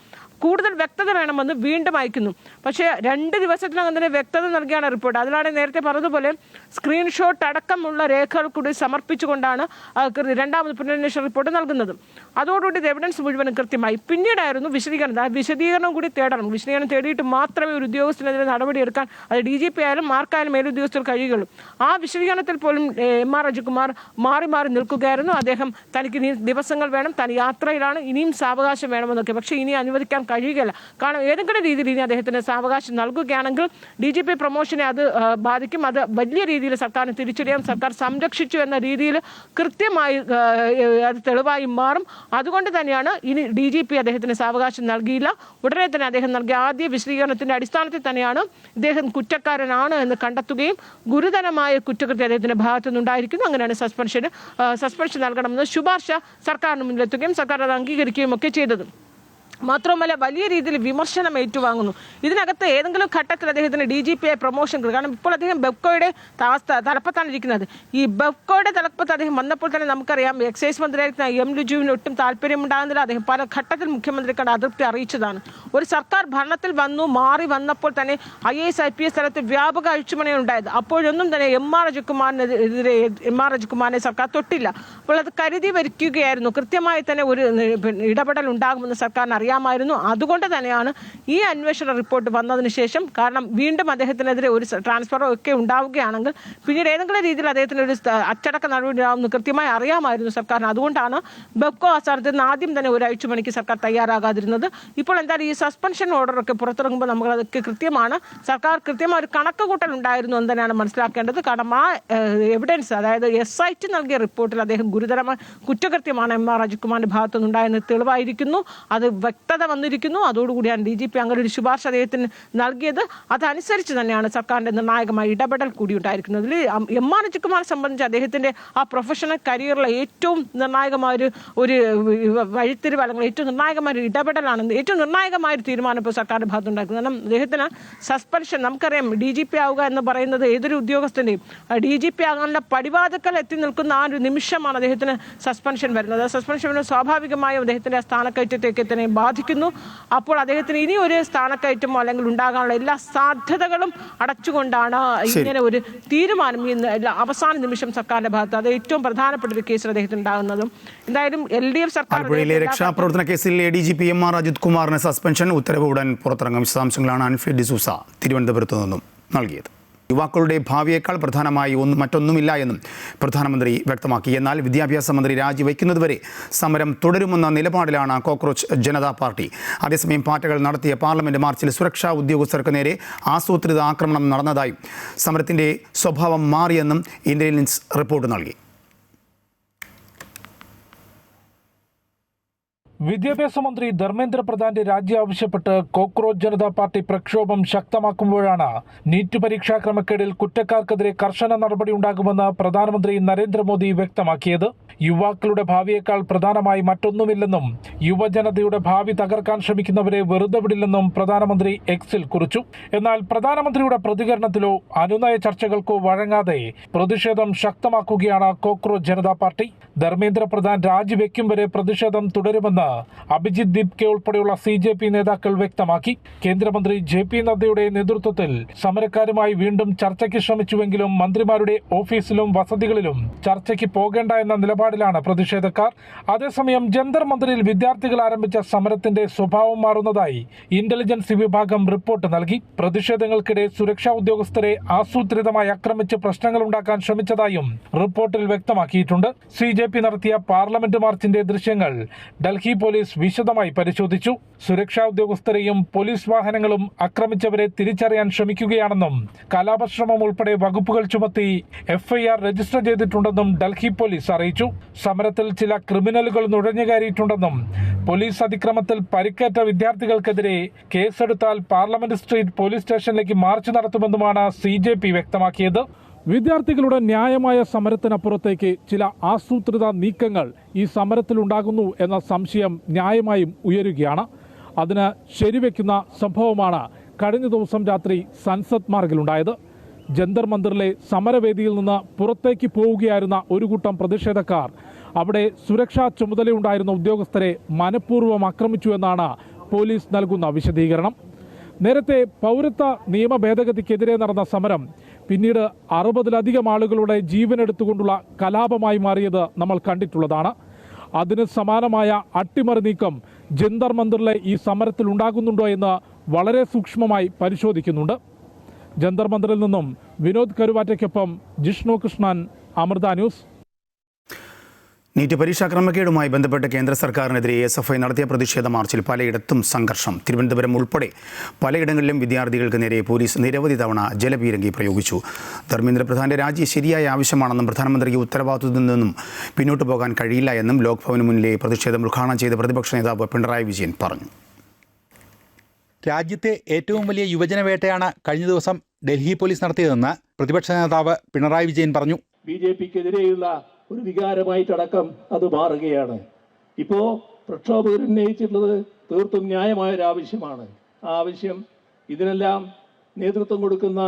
കൂടുതൽ വ്യക്തത വേണമെന്ന് വീണ്ടും അയക്കുന്നു. പക്ഷേ 2 ദിവസത്തിനകം തന്നെ വ്യക്തത നൽകിയാണ് റിപ്പോർട്ട്. അതിലാണ് നേരത്തെ പറഞ്ഞതുപോലെ സ്ക്രീൻഷോട്ട് അടക്കമുള്ള രേഖകൾ കൂടി സമർപ്പിച്ചുകൊണ്ടാണ് രണ്ടാമത് പുനരന്വേഷണ റിപ്പോർട്ട് നൽകുന്നത്. അതോടുകൂടി എവിഡൻസ് മുഴുവനും കൃത്യമായി. പിന്നീടായിരുന്നു വിശദീകരണം. ആ വിശദീകരണം കൂടി തേടണം. വിശദീകരണം തേടിയിട്ട് മാത്രമേ ഒരു ഉദ്യോഗസ്ഥനെതിരെ നടപടിയെടുക്കാൻ അത് DGP ആയാലും ആർക്കായാലും മേലുദ്യോഗസ്ഥർ കഴിയുകയുള്ളൂ. ആ വിശദീകരണത്തിൽ പോലും MR അജിത്കുമാർ മാറി മാറി നിൽക്കുകയായിരുന്നു. അദ്ദേഹം തനിക്ക് ഇനി ദിവസങ്ങൾ വേണം, താൻ യാത്രയിലാണ്, ഇനിയും സാവകാശം വേണമെന്നൊക്കെ. പക്ഷേ ഇനി അനുവദിക്കാൻ കഴിയുകയില്ല. കാരണം ഏതെങ്കിലും രീതിയിൽ ഇനി അദ്ദേഹത്തിന് സാവകാശം നൽകുകയാണെങ്കിൽ DGP പ്രൊമോഷനെ അത് ബാധിക്കും. അത് വലിയ രീതിയിൽ സർക്കാരിന് തിരിച്ചടിയാം. സർക്കാർ സംരക്ഷിച്ചു എന്ന രീതിയിൽ കൃത്യമായി അത് തെളിവായി മാറും. അതുകൊണ്ട് തന്നെയാണ് ഇനി DGP അദ്ദേഹത്തിന് സാവകാശം നൽകിയില്ല. ഉടനെ തന്നെ അദ്ദേഹം നൽകിയ ആദ്യ വിശദീകരണത്തിന്റെ അടിസ്ഥാനത്തിൽ തന്നെയാണ് ഇദ്ദേഹം കുറ്റക്കാരനാണ് എന്ന് കണ്ടെത്തുകയും ഗുരുതരമായ കുറ്റകൃത്യം അദ്ദേഹത്തിന്റെ ഭാഗത്തു നിന്നുണ്ടായിരിക്കുന്നു. അങ്ങനെയാണ് സസ്പെൻഷൻ നൽകണമെന്ന് ശുപാർശ സർക്കാരിന് മുന്നിലെത്തുകയും സർക്കാർ അത് അംഗീകരിക്കുകയും ഒക്കെ ചെയ്തത്. മാത്രമല്ല വലിയ രീതിയിൽ വിമർശനം ഏറ്റുവാങ്ങുന്നു. ഇതിനകത്ത് ഏതെങ്കിലും ഘട്ടത്തിൽ അദ്ദേഹത്തിന് DGP പ്രൊമോഷൻ, കാരണം ഇപ്പോൾ അദ്ദേഹം ബെവ്കോയുടെ തലപ്പത്താണ് ഇരിക്കുന്നത്. ഈ ബെവ്കോയുടെ തലപ്പത്ത് അദ്ദേഹം വന്നപ്പോൾ തന്നെ നമുക്കറിയാം എക്സൈസ് മന്ത്രിയായിരുന്ന M ലിജുവിന് ഒട്ടും താല്പര്യമുണ്ടാകുന്നില്ല. അദ്ദേഹം പല ഘട്ടത്തിൽ മുഖ്യമന്ത്രിക്കാണ് അതൃപ്തി അറിയിച്ചതാണ്. ഒരു സർക്കാർ ഭരണത്തിൽ മാറി വന്നപ്പോൾ തന്നെ IAS IPS തലത്തിൽ വ്യാപക അഴിച്ചുമണിയാണ് ഉണ്ടായത്. അപ്പോഴൊന്നും തന്നെ MR അജിത്കുമാറിനെ സർക്കാർ തൊട്ടില്ല. അപ്പോൾ അത് കരുതി വരിക്കുകയായിരുന്നു. കൃത്യമായി തന്നെ ഒരു ഇടപെടൽ ഉണ്ടാകുമെന്ന് സർക്കാരിന് അറിയാമായിരുന്നു. അതുകൊണ്ട് തന്നെയാണ് ഈ അന്വേഷണ റിപ്പോർട്ട് വന്നതിന് ശേഷം, കാരണം വീണ്ടും അദ്ദേഹത്തിനെതിരെ ഒരു ട്രാൻസ്ഫറോ ഒക്കെ ഉണ്ടാവുകയാണെങ്കിൽ പിന്നീട് ഏതെങ്കിലും രീതിയിൽ അദ്ദേഹത്തിന് ഒരു അച്ചടക്ക നടപടി ഉണ്ടാകുമെന്ന് കൃത്യമായി അറിയാമായിരുന്നു സർക്കാരിന്. അതുകൊണ്ടാണ് ബെപ്കോ ആസ്ഥാനത്ത് നിന്ന് ആദ്യം തന്നെ ഒരു അഴിച്ചുപണിക്ക് സർക്കാർ തയ്യാറാകാതിരുന്നത്. ഇപ്പോൾ എന്തായാലും ഈ സസ്പെൻഷൻ ഓർഡറൊക്കെ പുറത്തിറങ്ങുമ്പോൾ നമ്മളതൊക്കെ കൃത്യമാണ്, സർക്കാർ കൃത്യമായ ഒരു കണക്കുകൂട്ടൽ ഉണ്ടായിരുന്നു എന്ന് തന്നെയാണ് മനസ്സിലാക്കേണ്ടത്. കാരണം ആ എവിഡൻസ്, അതായത് SIT നൽകിയ റിപ്പോർട്ടിൽ അദ്ദേഹം ഗുരുതരമായ കുറ്റകൃത്യമാണ് MR അജിത്കുമാറിന്റെ ഭാഗത്തുനിന്നുണ്ടായെന്ന് തെളിവായിരിക്കുന്നു. അത് വ്യക്തത വന്നിരിക്കുന്നു. അതോടുകൂടിയാണ് DGP അങ്ങനെ ഒരു ശുപാർശ അദ്ദേഹത്തിന് നൽകിയത്. അതനുസരിച്ച് തന്നെയാണ് സർക്കാരിന്റെ നിർണായകമായ ഇടപെടൽ കൂടി ഉണ്ടായിരിക്കുന്നത്. MR അജിത്കുമാറെ സംബന്ധിച്ച് അദ്ദേഹത്തിന്റെ ആ പ്രൊഫഷണൽ കരിയറിലെ ഏറ്റവും നിർണായകമായ ഒരു വഴിത്തിരിവ് അല്ലെങ്കിൽ ഏറ്റവും നിർണായകമായ ഒരു ഇടപെടലാണ്, ഏറ്റവും നിർണായകമായ ഒരു തീരുമാനം ഇപ്പോൾ സർക്കാരിന്റെ ഭാഗത്തുണ്ടാക്കുന്നത്. കാരണം അദ്ദേഹത്തിന് സസ്പെൻഷൻ, നമുക്കറിയാം DGP ആവുക എന്ന് പറയുന്നത് ഏതൊരു ഉദ്യോഗസ്ഥന്റെയും DGP ആകാനുള്ള പടിവാതിക്കൽ എത്തി നിൽക്കുന്ന ആ ഒരു നിമിഷമാണ് അദ്ദേഹത്തിന് സസ്പെൻഷൻ വരുന്നത്. സസ്പെൻഷൻ വരുന്നത് സ്വാഭാവികമായും അദ്ദേഹത്തിന്റെ സ്ഥാനക്കയറ്റത്തേക്ക് തന്നെ ബാധിക്കുന്നു. അപ്പോൾ അദ്ദേഹത്തിന് ഇനി ഒരു സ്ഥാനക്കയറ്റമോ അല്ലെങ്കിൽ ഉണ്ടാകാനുള്ള എല്ലാ സാധ്യതകളും അടച്ചുകൊണ്ടാണ് ഇങ്ങനെ ഒരു തീരുമാനം അവസാന നിമിഷം സർക്കാരിന്റെ ഭാഗത്ത്, അത് ഏറ്റവും പ്രധാനപ്പെട്ട ഒരു കേസിൽ അദ്ദേഹത്തിന് ഉണ്ടാകുന്നതും. എന്തായാലും LDF സർക്കാർ രക്ഷാപ്രവർത്തന കേസിൽ ADGP MR അജിത്കുമാറിന് സസ്പെൻഷൻ ഉത്തരവ് ഉടൻ പുറത്തിറങ്ങും. വിശദാംശങ്ങളാണ് അൻഫി ഡിസൂസ തിരുവനന്തപുരത്ത് നിന്നും നൽകിയത്. യുവാക്കളുടെ ഭാവിയേക്കാൾ പ്രധാനമായി മറ്റൊന്നുമില്ല എന്നും പ്രധാനമന്ത്രി വ്യക്തമാക്കി. എന്നാൽ വിദ്യാഭ്യാസ മന്ത്രി രാജിവെക്കുന്നതുവരെ സമരം തുടരുമെന്ന നിലപാടിലാണ് കോക്രോച്ച് ജനതാ പാർട്ടി. അതേസമയം പാർട്ടികൾ നടത്തിയ പാർലമെന്റ് മാർച്ചിൽ സുരക്ഷാ ഉദ്യോഗസ്ഥർക്ക് നേരെ ആസൂത്രിത ആക്രമണം നടന്നതായും സമരത്തിന്റെ സ്വഭാവം മാറിയെന്നും ഇന്റലിജൻസ് റിപ്പോർട്ട് നൽകി. വിദ്യാഭ്യാസ മന്ത്രി ധർമ്മേന്ദ്ര പ്രധാന്റെ രാജി ആവശ്യപ്പെട്ട് കോക്രോച്ച് ജനതാ പാർട്ടി പ്രക്ഷോഭം ശക്തമാക്കുമ്പോഴാണ് നീറ്റ് പരീക്ഷാ ക്രമക്കേടിൽ കുറ്റക്കാർക്കെതിരെ കർശന നടപടി ഉണ്ടാകുമെന്ന് പ്രധാനമന്ത്രി നരേന്ദ്രമോദി വ്യക്തമാക്കിയത്. യുവാക്കളുടെ ഭാവിയേക്കാൾ പ്രധാനമായി മറ്റൊന്നുമില്ലെന്നും യുവജനതയുടെ ഭാവി തകർക്കാൻ ശ്രമിക്കുന്നവരെ വെറുതെ വിടില്ലെന്നും പ്രധാനമന്ത്രി എക്സിൽ കുറിച്ചു. എന്നാൽ പ്രധാനമന്ത്രിയുടെ പ്രതികരണത്തിലോ അനുനയ ചർച്ചകൾക്കോ വഴങ്ങാതെ പ്രതിഷേധം ശക്തമാക്കുകയാണ് കോക്രോച്ച് ജനതാ പാർട്ടി. ധർമ്മേന്ദ്ര പ്രധാൻ രാജിവെക്കും വരെ പ്രതിഷേധം തുടരുമെന്ന് അഭിജിത് ദീപ്കെ ഉൾപ്പെടെയുള്ള CJP നേതാക്കൾ വ്യക്തമാക്കി. കേന്ദ്രമന്ത്രി JP നദ്ദയുടെ നേതൃത്വത്തിൽ സമരക്കാരുമായി വീണ്ടും ചർച്ചയ്ക്ക് ശ്രമിച്ചുവെങ്കിലും മന്ത്രിമാരുടെ ഓഫീസിലും വസതികളിലും ചർച്ചയ്ക്ക് പോകേണ്ട എന്ന നിലപാടിലാണ് പ്രതിഷേധക്കാർ. അതേസമയം ജന്തർ മന്ദിറിൽ വിദ്യാർത്ഥികൾ ആരംഭിച്ച സമരത്തിന്റെ സ്വഭാവം മാറുന്നതായി ഇന്റലിജൻസ് വിഭാഗം റിപ്പോർട്ട് നൽകി. പ്രതിഷേധങ്ങൾക്കിടെ സുരക്ഷാ ഉദ്യോഗസ്ഥരെ ആസൂത്രിതമായി ആക്രമിച്ച് പ്രശ്നങ്ങൾ ഉണ്ടാക്കാൻ ശ്രമിച്ചതായും റിപ്പോർട്ടിൽ വ്യക്തമാക്കിയിട്ടുണ്ട്. CJP നടത്തിയ പാർലമെന്റ് മാർച്ചിന്റെ ദൃശ്യങ്ങൾ ഡൽഹി പോലീസ് വിശദമായി പരിശോധിച്ചു. സുരക്ഷാ ഉദ്യോഗസ്ഥരെയും പോലീസ് വാഹനങ്ങളും ആക്രമിച്ചവരെ തിരിച്ചറിയാൻ ശ്രമിക്കുകയാണെന്നും കലാപശ്രമം ഉൾപ്പെടെ വകുപ്പുകൾ ചുമത്തി FIR രജിസ്റ്റർ ചെയ്തിട്ടുണ്ടെന്നും ഡൽഹി പോലീസ് അറിയിച്ചു. സമരത്തിൽ ചില ക്രിമിനലുകൾ നുഴഞ്ഞുകയറിയിട്ടുണ്ടെന്നും പോലീസ് അതിക്രമത്തിൽ പരിക്കേറ്റ വിദ്യാർത്ഥികൾക്കെതിരെ കേസെടുത്താൽ പാർലമെന്റ് സ്ട്രീറ്റ് പോലീസ് സ്റ്റേഷനിലേക്ക് മാർച്ച് നടത്തുമെന്നുമാണ് CJP വ്യക്തമാക്കിയത്. വിദ്യാർത്ഥികളുടെ ന്യായമായ സമരത്തിനപ്പുറത്തേക്ക് ചില ആസൂത്രിത നീക്കങ്ങൾ ഈ സമരത്തിലുണ്ടാകുന്നു എന്ന സംശയം ന്യായമായും ഉയരുകയാണ്. അതിന് ശരിവെക്കുന്ന സംഭവമാണ് കഴിഞ്ഞ ദിവസം രാത്രി സൻസദ് മാർഗിലുണ്ടായത്. ജന്തർ മന്ദിറിലെ സമരവേദിയിൽ നിന്ന് പുറത്തേക്ക് പോവുകയായിരുന്ന ഒരു കൂട്ടം പ്രതിഷേധക്കാർ അവിടെ സുരക്ഷാ ചുമതലയുണ്ടായിരുന്ന ഉദ്യോഗസ്ഥരെ മനഃപൂർവ്വം ആക്രമിച്ചു എന്നാണ് പോലീസ് നൽകുന്ന വിശദീകരണം. നേരത്തെ പൗരത്വ നിയമ ഭേദഗതിക്കെതിരെ നടന്ന സമരം പിന്നീട് 60-ലധികം ആളുകളുടെ ജീവനെടുത്തുകൊണ്ടുള്ള കലാപമായി മാറിയത് നമ്മൾ കണ്ടിട്ടുള്ളതാണ്. അതിന് സമാനമായ അട്ടിമറി നീക്കം ജന്തർ മന്ദിറിലെ ഈ സമരത്തിൽ ഉണ്ടാകുന്നുണ്ടോ എന്ന് വളരെ സൂക്ഷ്മമായി പരിശോധിക്കുന്നുണ്ട്. ജന്തർ മന്ദിറിൽ നിന്നും വിനോദ് കരുവാറ്റയ്ക്കൊപ്പം ജിഷ്ണു കൃഷ്ണൻ, അമൃത ന്യൂസ്. നീറ്റ് പരീക്ഷാ ക്രമക്കേടുമായി ബന്ധപ്പെട്ട് കേന്ദ്ര സർക്കാരിനെതിരെ SFI നടത്തിയ പ്രതിഷേധ മാർച്ചിൽ പലയിടത്തും സംഘർഷം. തിരുവനന്തപുരം ഉൾപ്പെടെ പലയിടങ്ങളിലും വിദ്യാർത്ഥികൾക്ക് നേരെ പോലീസ് നിരവധി തവണ ജലപീരങ്കി പ്രയോഗിച്ചു. ധർമ്മേന്ദ്ര പ്രധാന്റെ രാജി ശരിയായ ആവശ്യമാണെന്നും പ്രധാനമന്ത്രിക്ക് ഉത്തരവാദിത്വത്തിൽ നിന്നും പിന്നോട്ട് പോകാൻ കഴിയില്ല എന്നും ലോക് ഭവന് മുന്നിലെ പ്രതിഷേധം ഉദ്ഘാടനം ചെയ്ത പ്രതിപക്ഷ നേതാവ് പിണറായി വിജയൻ പറഞ്ഞു. രാജ്യത്തെ ഏറ്റവും വലിയ യുവജന വേട്ടയാണ് കഴിഞ്ഞ ദിവസം ഡൽഹി പോലീസ് നടത്തിയതെന്ന് പ്രതിപക്ഷ നേതാവ് പിണറായി വിജയൻ പറഞ്ഞു. BJPക്കെതിരെയുള്ള ഒരു വികാരമായിട്ടടക്കം അത് മാറുകയാണ്. ഇപ്പോൾ പ്രക്ഷോഭകർ ഉന്നയിച്ചിട്ടുള്ളത് തീർത്തും ന്യായമായൊരാവശ്യമാണ്. ആ ആവശ്യം ഇതിനെല്ലാം നേതൃത്വം കൊടുക്കുന്ന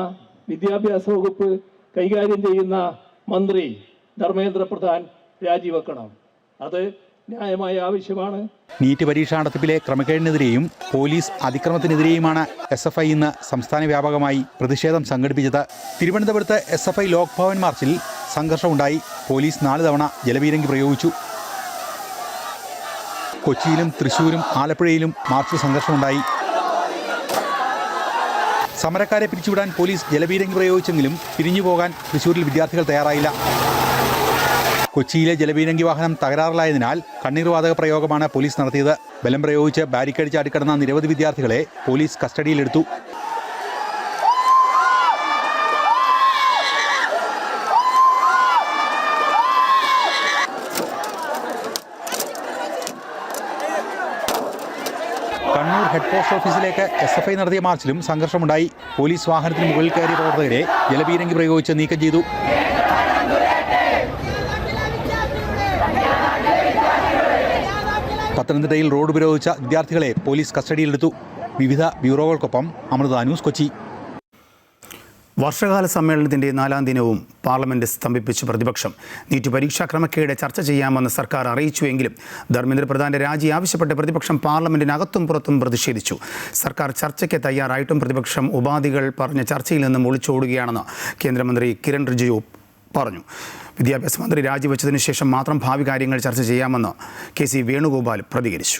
വിദ്യാഭ്യാസ വകുപ്പ് കൈകാര്യം ചെയ്യുന്ന മന്ത്രി ധർമ്മേന്ദ്ര പ്രധാൻ രാജിവെക്കണം. അത് ന്യായമായ ആവശ്യമാണ്. നീറ്റ് പരീക്ഷാ നടത്തിപ്പിലെ ക്രമക്കേടിനെതിരെയും പോലീസ് അതിക്രമത്തിനെതിരെയുമാണ് SFI ഇന്ന് സംസ്ഥാന വ്യാപകമായി പ്രതിഷേധം സംഘടിപ്പിച്ചത്. തിരുവനന്തപുരത്ത് SFI ലോക് ഭവൻ മാർച്ചിൽ സംഘർഷമുണ്ടായി. പോലീസ് 4 തവണ ജലപീരങ്കി പ്രയോഗിച്ചു. കൊച്ചിയിലും തൃശ്ശൂരും ആലപ്പുഴയിലും മാർച്ച് സംഘർഷമുണ്ടായി. സമരക്കാരെ പിരിച്ചുവിടാൻ പോലീസ് ജലപീരങ്കി പ്രയോഗിച്ചെങ്കിലും പിരിഞ്ഞുപോകാൻ തൃശ്ശൂരിൽ വിദ്യാർത്ഥികൾ തയ്യാറായില്ല. കൊച്ചിയിലെ ജലപീരങ്കി വാഹനം തകരാറിലായതിനാൽ കണ്ണീർ വാതക പ്രയോഗമാണ് പോലീസ് നടത്തിയത്. ബലം പ്രയോഗിച്ച് ബാരിക്കേഡ് ചാടിക്കടന്ന നിരവധി വിദ്യാർത്ഥികളെ പോലീസ് കസ്റ്റഡിയിലെടുത്തു. കണ്ണൂർ ഹെഡ് പോസ്റ്റ് ഓഫീസിലേക്ക് SFI നടത്തിയ മാർച്ചിലും സംഘർഷമുണ്ടായി. പോലീസ് വാഹനത്തിന് മുകളിൽ കയറിയ പ്രവർത്തകരെ ജലപീരങ്കി പ്രയോഗിച്ച് നീക്കം ചെയ്തു. പത്തനംതിട്ടയിൽ റോഡ് ഉപരോധിച്ച വിദ്യാർത്ഥികളെ പോലീസ് കസ്റ്റഡിയിലെടുത്തു. വിവിധ ബ്യൂറോകൾക്കൊപ്പം അമൃത ന്യൂസ്, കൊച്ചി. വർഷകാല സമ്മേളനത്തിൻ്റെ 4ാം ദിനവും പാർലമെന്റ് സ്തംഭിപ്പിച്ച പ്രതിപക്ഷം നീറ്റ് പരീക്ഷാ ക്രമക്കേട് ചർച്ച ചെയ്യാമെന്ന് സർക്കാർ അറിയിച്ചുവെങ്കിലും ധർമ്മേന്ദ്ര പ്രധാന്റെ രാജി ആവശ്യപ്പെട്ട് പ്രതിപക്ഷം പാർലമെന്റിനകത്തും പുറത്തും പ്രതിഷേധിച്ചു. സർക്കാർ ചർച്ചയ്ക്ക് തയ്യാറായിട്ടും പ്രതിപക്ഷം ഉപാധികൾ പറഞ്ഞ ചർച്ചയിൽ നിന്നും ഒളിച്ചോടുകയാണെന്ന് കേന്ദ്രമന്ത്രി കിരൺ റിജിജു പറഞ്ഞു. വിദ്യാഭ്യാസ മന്ത്രി രാജിവെച്ചതിനു ശേഷം മാത്രം ഭാവി കാര്യങ്ങൾ ചർച്ച ചെയ്യാമെന്ന് KC വേണുഗോപാൽ പ്രതികരിച്ചു.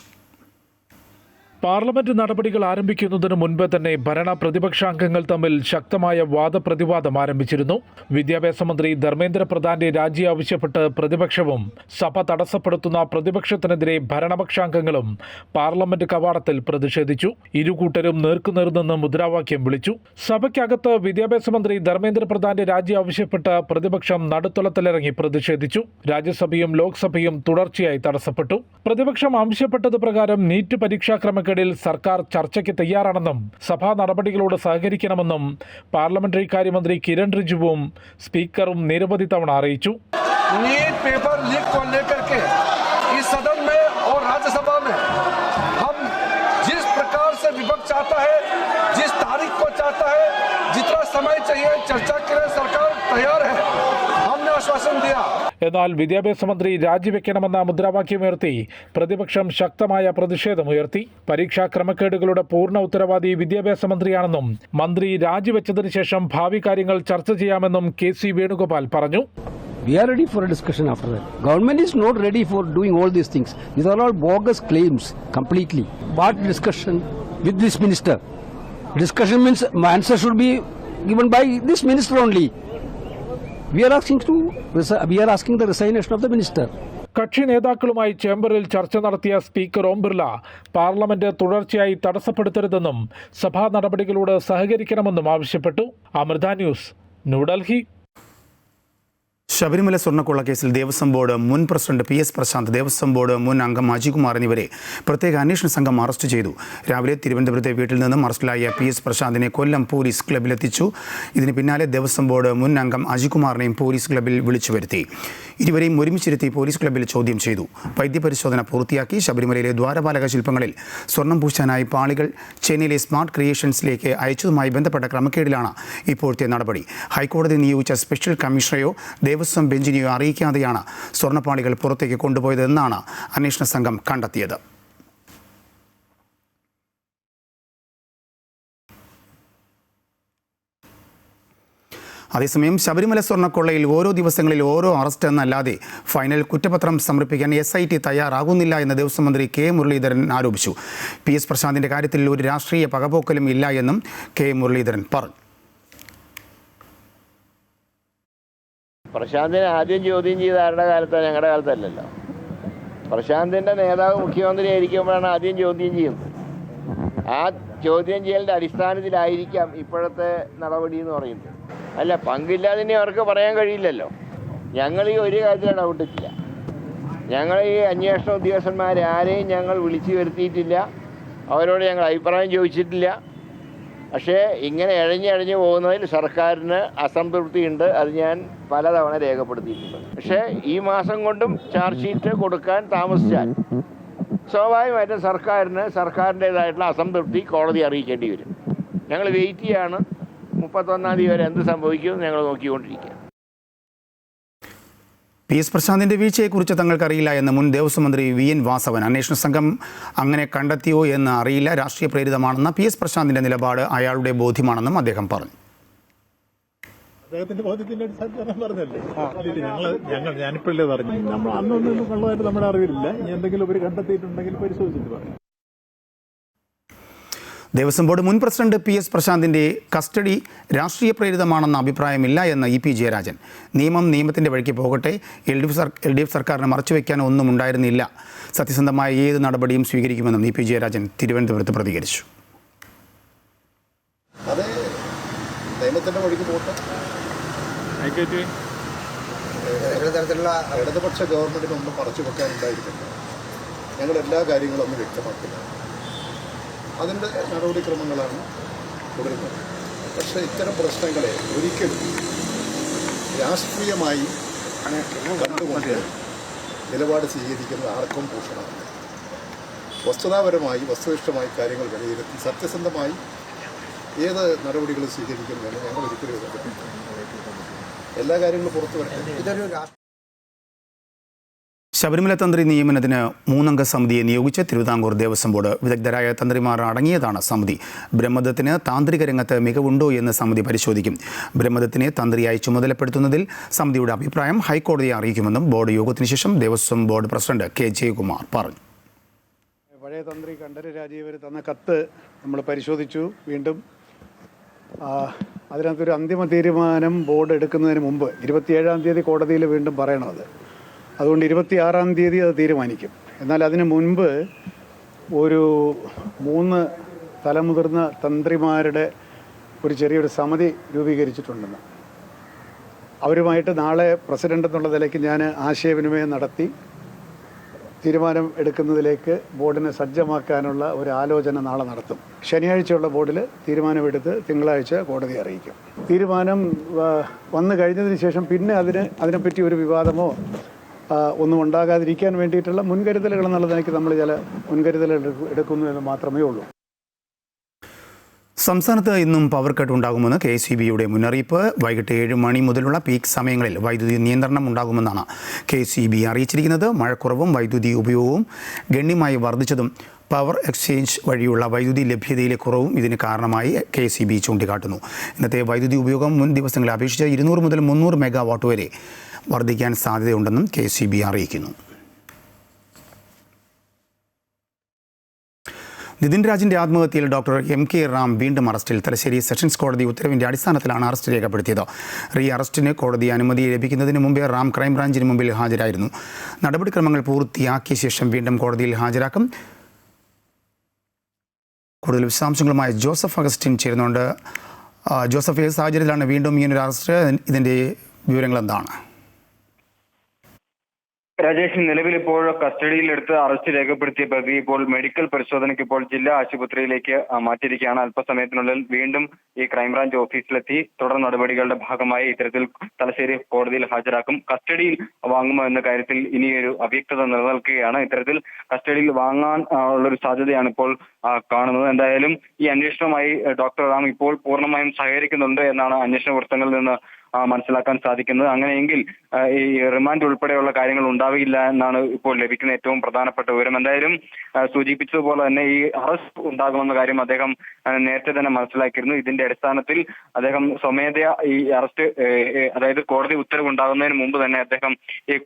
പാർലമെന്റ് നടപടികൾ ആരംഭിക്കുന്നതിന് മുൻപ് തന്നെ ഭരണ പ്രതിപക്ഷാംഗങ്ങൾ തമ്മിൽ ശക്തമായ വാദപ്രതിവാദം ആരംഭിച്ചിരുന്നു. വിദ്യാഭ്യാസ മന്ത്രി ധർമ്മേന്ദ്ര പ്രധാന്റെ രാജി ആവശ്യപ്പെട്ട് പ്രതിപക്ഷവും സഭ തടസ്സപ്പെടുത്തുന്ന പ്രതിപക്ഷത്തിനെതിരെ ഭരണപക്ഷാംഗങ്ങളും പാർലമെന്റ് കവാടത്തിൽ പ്രതിഷേധിച്ചു. ഇരുകൂട്ടരും നേർക്കുനേർ നിന്ന് മുദ്രാവാക്യം വിളിച്ചു. സഭയ്ക്കകത്ത് വിദ്യാഭ്യാസ മന്ത്രി ധർമ്മേന്ദ്ര പ്രധാന്റെ രാജി ആവശ്യപ്പെട്ട് പ്രതിപക്ഷം നടുത്തളത്തിലിറങ്ങി പ്രതിഷേധിച്ചു. രാജ്യസഭയും ലോക്സഭയും തുടർച്ചയായി തടസ്സപ്പെട്ടു. പ്രതിപക്ഷം ആവശ്യപ്പെട്ടത് പ്രകാരം നീറ്റ് പരീക്ഷാ ക്രമക്കേടിൽ സർക്കാർ ചർച്ചയ്ക്ക് തയ്യാറാണെന്നും സഭാ നടപടികളോട് സഹകരിക്കണമെന്നും പാർലമെന്ററി കാര്യമന്ത്രി കിരൺ റിജിജുവും സ്പീക്കറും നിരവധി തവണ അറിയിച്ചു. नीट पेपर लीक को लेकर के इस सदन में और राज्यसभा में हम जिस प्रकार से विपक्ष चाहता है, जिस तारीख को चाहता है, जितना समय चाहिए चर्चा के लिए सरकार तैयार है, हमने आश्वासन दिया. എന്നാൽ വിദ്യാഭ്യാസ മന്ത്രി രാജിവെക്കണമെന്ന മുദ്രാവാക്യമുയർത്തി പ്രതിപക്ഷം ശക്തമായ പ്രതിഷേധമുയർത്തി. പരീക്ഷാ ക്രമക്കേടുകളുടെ പൂർണ്ണ ഉത്തരവാദി വിദ്യാഭ്യാസ മന്ത്രിയാണെന്നും മന്ത്രി രാജിവെച്ചതിനു ശേഷം ഭാവി കാര്യങ്ങൾ ചർച്ച ചെയ്യാമെന്നും KC വേണുഗോപാൽ പറഞ്ഞു. We are ready for a discussion after that. Government is not ready for doing all these things. These are all bogus claims completely. What discussion with this minister? Discussion means my answer should be given by this minister only. We are asking the resignation of the minister. കക്ഷി നേതാക്കളുമായി ചേംബറിൽ ചർച്ച നടത്തിയ speaker Om Birla parliament തുടർച്ചയായി തടസ്സപ്പെടുത്തരുതെന്നും സഭാ നടപടികളോട് സഹകരിക്കണമെന്നും ആവശ്യപ്പെട്ടു. Amrita news, New Delhi. Sabarimala സ്വർണ്ണക്കൊള്ള കേസിൽ ദേവസ്വം ബോർഡ് മുൻ president PS Prasanth, Devaswom board മുൻ അംഗം അജികുമാർ എന്നിവരെ പ്രത്യേക അന്വേഷണ സംഘം അറസ്റ്റ് ചെയ്തു. രാവിലെ തിരുവനന്തപുരത്തെ വീട്ടിൽ നിന്നും അറസ്റ്റിലായ PS പ്രശാന്തിനെ കൊല്ലം പോലീസ് ക്ലബിലെത്തിച്ചു. ഇതിന് പിന്നാലെ ദേവസ്വം ബോർഡ് മുൻ അംഗം അജികുമാറിനെയും പോലീസ് ക്ലബിൽ വിളിച്ചു വരുത്തി. ഇരുവരെയും ഒരുമിച്ചിരുത്തി പോലീസ് ക്ലബിൽ ചോദ്യം ചെയ്തു. വൈദ്യപരിശോധന പൂർത്തിയാക്കി. ശബരിമലയിലെ ദ്വാരപാലക ശില്പങ്ങളിൽ സ്വർണം പൂശാനായി പാളികൾ ചെന്നൈയിലെ സ്മാർട്ട് ക്രിയേഷൻസിലേക്ക് അയച്ചതുമായി ബന്ധപ്പെട്ട ക്രമക്കേടിലാണ് ഇപ്പോഴത്തെ നടപടി. ഹൈക്കോടതി നിയോഗിച്ച സ്പെഷ്യൽ കമ്മീഷണറെയോ ദേവസ്വം ബെഞ്ചിനെയോ അറിയിക്കാതെയാണ് സ്വർണ്ണപ്പാളികൾ പുറത്തേക്ക് കൊണ്ടുപോയതെന്നാണ് അന്വേഷണ സംഘം കണ്ടെത്തിയത്. അതേസമയം ശബരിമല സ്വർണ്ണക്കൊള്ളയിൽ ഓരോ ദിവസങ്ങളിൽ ഓരോ അറസ്റ്റ് എന്നല്ലാതെ ഫൈനൽ കുറ്റപത്രം സമർപ്പിക്കാൻ SIT തയ്യാറാകുന്നില്ല എന്ന് ദേവസ്വം മന്ത്രി K മുരളീധരൻ ആരോപിച്ചു. PS പ്രശാന്തിന്റെ കാര്യത്തിൽ ഒരു രാഷ്ട്രീയ പകപോക്കലും ഇല്ല എന്നും K മുരളീധരൻ പറഞ്ഞു. പ്രശാന്തിനെ ആദ്യം ചോദ്യം ചെയ്ത ആരുടെ കാലത്താണ്? ഞങ്ങളുടെ കാലത്തല്ലല്ലോ. പ്രശാന്തിൻ്റെ നേതാവ് മുഖ്യമന്ത്രി ആയിരിക്കുമ്പോഴാണ് ആദ്യം ചോദ്യം ചെയ്യുന്നത്. ആ ചോദ്യം ചെയ്യലിൻ്റെ അടിസ്ഥാനത്തിലായിരിക്കാം ഇപ്പോഴത്തെ നടപടി എന്ന് പറയുന്നത്. അല്ല, പങ്കില്ലാതെ ഇനി അവർക്ക് പറയാൻ കഴിയില്ലല്ലോ. ഞങ്ങൾ ഈ ഒരു കാര്യത്തിൽ ഇടപെട്ടിട്ടില്ല. ഞങ്ങൾ ഈ അന്വേഷണ ഉദ്യോഗസ്ഥന്മാരെ ആരെയും ഞങ്ങൾ വിളിച്ചു വരുത്തിയിട്ടില്ല. അവരോട് ഞങ്ങൾ അഭിപ്രായം ചോദിച്ചിട്ടില്ല. പക്ഷേ ഇങ്ങനെ ഇഴഞ്ഞു പോകുന്നതിൽ സർക്കാരിന് അസംതൃപ്തിയുണ്ട്. അത് ഞാൻ പലതവണ രേഖപ്പെടുത്തിയിട്ടുണ്ട്. പക്ഷേ ഈ മാസം കൊണ്ടും ചാർജ് ഷീറ്റ് കൊടുക്കാൻ താമസിച്ചാൽ സ്വാഭാവികമായിട്ടും സർക്കാരിൻ്റേതായിട്ടുള്ള അസംതൃപ്തി കോടതി അറിയിക്കേണ്ടി വരും. ഞങ്ങൾ വെയിറ്റ് ചെയ്യാണ്. 31-ാം തീയതി വരെ എന്ത് സംഭവിക്കുമെന്ന് ഞങ്ങൾ നോക്കിക്കൊണ്ടിരിക്കുക. PS പ്രശാന്തിന്റെ വീഴ്ചയെക്കുറിച്ച് തങ്ങൾക്കറിയില്ല എന്ന് മുൻ ദേവസ്വം മന്ത്രി VN വാസവൻ. അന്വേഷണ സംഘം അങ്ങനെ കണ്ടെത്തിയോ എന്ന് അറിയില്ല. രാഷ്ട്രീയ പ്രേരിതമാണെന്ന PS പ്രശാന്തിന്റെ നിലപാട് അയാളുടെ ബോധ്യമാണെന്നും അദ്ദേഹം പറഞ്ഞു. അദ്ദേഹത്തിന്റെ ബോധ്യത്തിന്റെ അടിസ്ഥാനത്തിൽ പറഞ്ഞല്ലേ ഞാനിപ്പോഴല്ലേ പറഞ്ഞു. നമ്മൾ അന്നൊന്നും കള്ളതായിട്ട് നമ്മുടെ അറിവില്ല. ഇനി എന്തെങ്കിലും ഒരു കണ്ടെത്തിയിട്ടുണ്ടെങ്കിൽ പരിശോധിച്ചിട്ട് പറയാം. ദേവസ്വം ബോർഡ് മുൻ പ്രസിഡന്റ് PS പ്രശാന്തിന്റെ കസ്റ്റഡി രാഷ്ട്രീയ പ്രേരിതമാണെന്ന അഭിപ്രായമില്ല എന്ന് EP ജയരാജൻ. നിയമത്തിന്റെ വഴിക്ക് പോകട്ടെ. LDF സർക്കാരിനെ മറച്ചുവെക്കാൻ ഒന്നും ഉണ്ടായിരുന്നില്ല. സത്യസന്ധമായ ഏത് നടപടിയും സ്വീകരിക്കുമെന്നും EP ജയരാജൻ തിരുവനന്തപുരത്ത് പ്രതികരിച്ചു. അത് നിയമത്തിന്റെ വഴിക്ക് പോകട്ടെ. തരത്തിലുള്ള ഇടതുപക്ഷ ഗവൺമെന്റിനൊന്നും മറച്ചു വെക്കാനുണ്ടായിരുന്നില്ല. ഞങ്ങൾ എല്ലാ കാര്യങ്ങളും ഒന്ന് വ്യക്തമാക്കില്ല. അതിൻ്റെ നടപടിക്രമങ്ങളാണ് തുടരുന്നത്. പക്ഷേ ഇത്തരം പ്രശ്നങ്ങളെ ഒരിക്കലും രാഷ്ട്രീയമായി കണ്ടുകൊണ്ട് നിലപാട് സ്വീകരിക്കുന്നത് ആർക്കും ഭൂഷണമല്ല. വസ്തുതാപരമായി വസ്തുനിഷ്ഠമായി കാര്യങ്ങൾ വിലയിരുത്തി സത്യസന്ധമായി ഏത് നടപടികളും സ്വീകരിക്കുമെന്ന് ഞങ്ങൾ ഒരിക്കലും എതിർത്തിട്ടില്ല. എല്ലാ കാര്യങ്ങളും പുറത്തു വരട്ടെ. ഇതൊരു ശബരിമല തന്ത്രി നിയമനത്തിന് 3-അംഗ സമിതിയെ നിയോഗിച്ച് തിരുവിതാംകൂർ ദേവസ്വം ബോർഡ്. വിദഗ്ധരായ തന്ത്രിമാർ അടങ്ങിയതാണ് സമിതി. ബ്രഹ്മദത്തിന് താന്ത്രിക രംഗത്ത് മികവുണ്ടോ എന്ന് സമിതി പരിശോധിക്കും. ബ്രഹ്മദത്തിനെ തന്ത്രിയായി ചുമതലപ്പെടുത്തുന്നതിൽ സമിതിയുടെ അഭിപ്രായം ഹൈക്കോടതിയെ അറിയിക്കുമെന്നും ബോർഡ് യോഗത്തിന് ശേഷം Devaswom board president K. Jayakumar പറഞ്ഞു. പഴയ തന്ത്രി കണ്ഠര് രാജീവർ തന്ന കത്ത് നമ്മൾ പരിശോധിച്ചു. വീണ്ടും അതിനകത്തൊരു അന്തിമ തീരുമാനം ബോർഡ് എടുക്കുന്നതിന് മുമ്പ് 27-ാം തീയതി കോടതിയിൽ വീണ്ടും പറയണത്. അതുകൊണ്ട് 26-ാം തീയതി അത് തീരുമാനിക്കും. എന്നാൽ അതിന് മുൻപ് ഒരു 3 തലമുതിർന്ന തന്ത്രിമാരുടെ ഒരു ചെറിയൊരു സമിതി രൂപീകരിച്ചിട്ടുണ്ടെന്ന്. അവരുമായിട്ട് നാളെ പ്രസിഡന്റ് എന്നുള്ള നിലയ്ക്ക് ഞാൻ ആശയവിനിമയം നടത്തി തീരുമാനം എടുക്കുന്നതിലേക്ക് ബോർഡിനെ സജ്ജമാക്കാനുള്ള ഒരു ആലോചന നാളെ നടത്തും. ശനിയാഴ്ചയുള്ള ബോർഡിൽ തീരുമാനമെടുത്ത് തിങ്കളാഴ്ച കോടതിയെ അറിയിക്കും. തീരുമാനം വന്നു കഴിഞ്ഞതിന് ശേഷം പിന്നെ അതിനെപ്പറ്റി ഒരു വിവാദമോ ഒന്നും ഉണ്ടാകാതിരിക്കാൻ വേണ്ടിയിട്ടുള്ള മുൻകരുതലുകൾ എന്നുള്ളത് എനിക്ക് നമ്മൾ ചില മുൻകരുതലുകൾ എടുക്കുന്നു എന്ന് മാത്രമേ ഉള്ളൂ. സംസ്ഥാനത്ത് ഇന്നും പവർ കട്ട് ഉണ്ടാകുമെന്ന് KECBയുടെ മുന്നറിയിപ്പ്. വൈകിട്ട് 7 മണി മുതലുള്ള പീക്ക് സമയങ്ങളിൽ വൈദ്യുതി നിയന്ത്രണം ഉണ്ടാകുമെന്നാണ് KECB അറിയിച്ചിരിക്കുന്നത്. മഴക്കുറവും വൈദ്യുതി ഉപയോഗവും ഗണ്യമായി വർദ്ധിച്ചതും പവർ എക്സ്ചേഞ്ച് വഴിയുള്ള വൈദ്യുതി ലഭ്യതയിലെ കുറവും ഇതിന് കാരണമായി KECB ചൂണ്ടിക്കാട്ടുന്നു. ഇന്നത്തെ വൈദ്യുതി ഉപയോഗം മുൻ ദിവസങ്ങളെ അപേക്ഷിച്ച് 200 മുതൽ 300 മെഗാവാട്ട് വരെ വർദ്ധിക്കാൻ സാധ്യതയുണ്ടെന്നും KECB അറിയിക്കുന്നു. നിതിൻ രാജിൻ്റെ ആത്മഹത്യയിൽ ഡോക്ടർ MK റാം വീണ്ടും അറസ്റ്റിൽ. തലശ്ശേരി സെഷൻസ് കോടതി ഉത്തരവിൻ്റെ അടിസ്ഥാനത്തിലാണ് അറസ്റ്റ് രേഖപ്പെടുത്തിയത്. അറസ്റ്റിന് കോടതി അനുമതി ലഭിക്കുന്നതിന് മുമ്പേ റാം ക്രൈംബ്രാഞ്ചിന് മുമ്പിൽ ഹാജരായിരുന്നു. നടപടിക്രമങ്ങൾ പൂർത്തിയാക്കിയ ശേഷം വീണ്ടും കോടതിയിൽ ഹാജരാക്കും. കൂടുതൽ വിശദാംശങ്ങളുമായി ജോസഫ് അഗസ്റ്റിൻ ചേരുന്നുണ്ട്. ജോസഫ്, ഏത് സാഹചര്യത്തിലാണ് വീണ്ടും ഇങ്ങനൊരു അറസ്റ്റ്? ഇതിൻ്റെ വിവരങ്ങൾ എന്താണ്? രാജേഷ്, നിലവിൽ ഇപ്പോൾ കസ്റ്റഡിയിലെടുത്ത് അറസ്റ്റ് രേഖപ്പെടുത്തിയ പ്രതി ഇപ്പോൾ മെഡിക്കൽ പരിശോധനയ്ക്ക് ഇപ്പോൾ ജില്ലാ ആശുപത്രിയിലേക്ക് മാറ്റിയിരിക്കുകയാണ്. അല്പസമയത്തിനുള്ളിൽ വീണ്ടും ഈ ക്രൈംബ്രാഞ്ച് ഓഫീസിലെത്തി തുടർ നടപടികളുടെ ഭാഗമായി ഇത്തരത്തിൽ തലശ്ശേരി കോടതിയിൽ ഹാജരാക്കും. കസ്റ്റഡിയിൽ വാങ്ങുമോ എന്ന കാര്യത്തിൽ ഇനിയൊരു അവ്യക്തത നിലനിൽക്കുകയാണ്. ഇത്തരത്തിൽ കസ്റ്റഡിയിൽ വാങ്ങാൻ ഉള്ളൊരു സാധ്യതയാണ് ഇപ്പോൾ കാണുന്നത്. എന്തായാലും ഈ അന്വേഷണവുമായി ഡോക്ടർ റാം ഇപ്പോൾ പൂർണ്ണമായും സഹകരിക്കുന്നുണ്ട് എന്നാണ് അന്വേഷണ വൃത്തങ്ങളിൽ നിന്ന് മനസ്സിലാക്കാൻ സാധിക്കുന്നത്. അങ്ങനെയെങ്കിൽ ഈ റിമാൻഡ് ഉൾപ്പെടെയുള്ള കാര്യങ്ങൾ ഉണ്ടാവില്ല എന്നാണ് ഇപ്പോൾ ലഭിക്കുന്ന ഏറ്റവും പ്രധാനപ്പെട്ട വിവരം. എന്തായാലും സൂചിപ്പിച്ചതുപോലെ തന്നെ ഈ അറസ്റ്റ് ഉണ്ടാകുമെന്ന കാര്യം അദ്ദേഹം നേരത്തെ തന്നെ മനസ്സിലാക്കിയിരുന്നു. ഇതിന്റെ അടിസ്ഥാനത്തിൽ അദ്ദേഹം സ്വമേധയാ ഈ അറസ്റ്റ്, അതായത് കോടതി ഉത്തരവ് ഉണ്ടാകുന്നതിന് മുമ്പ് തന്നെ അദ്ദേഹം ഈ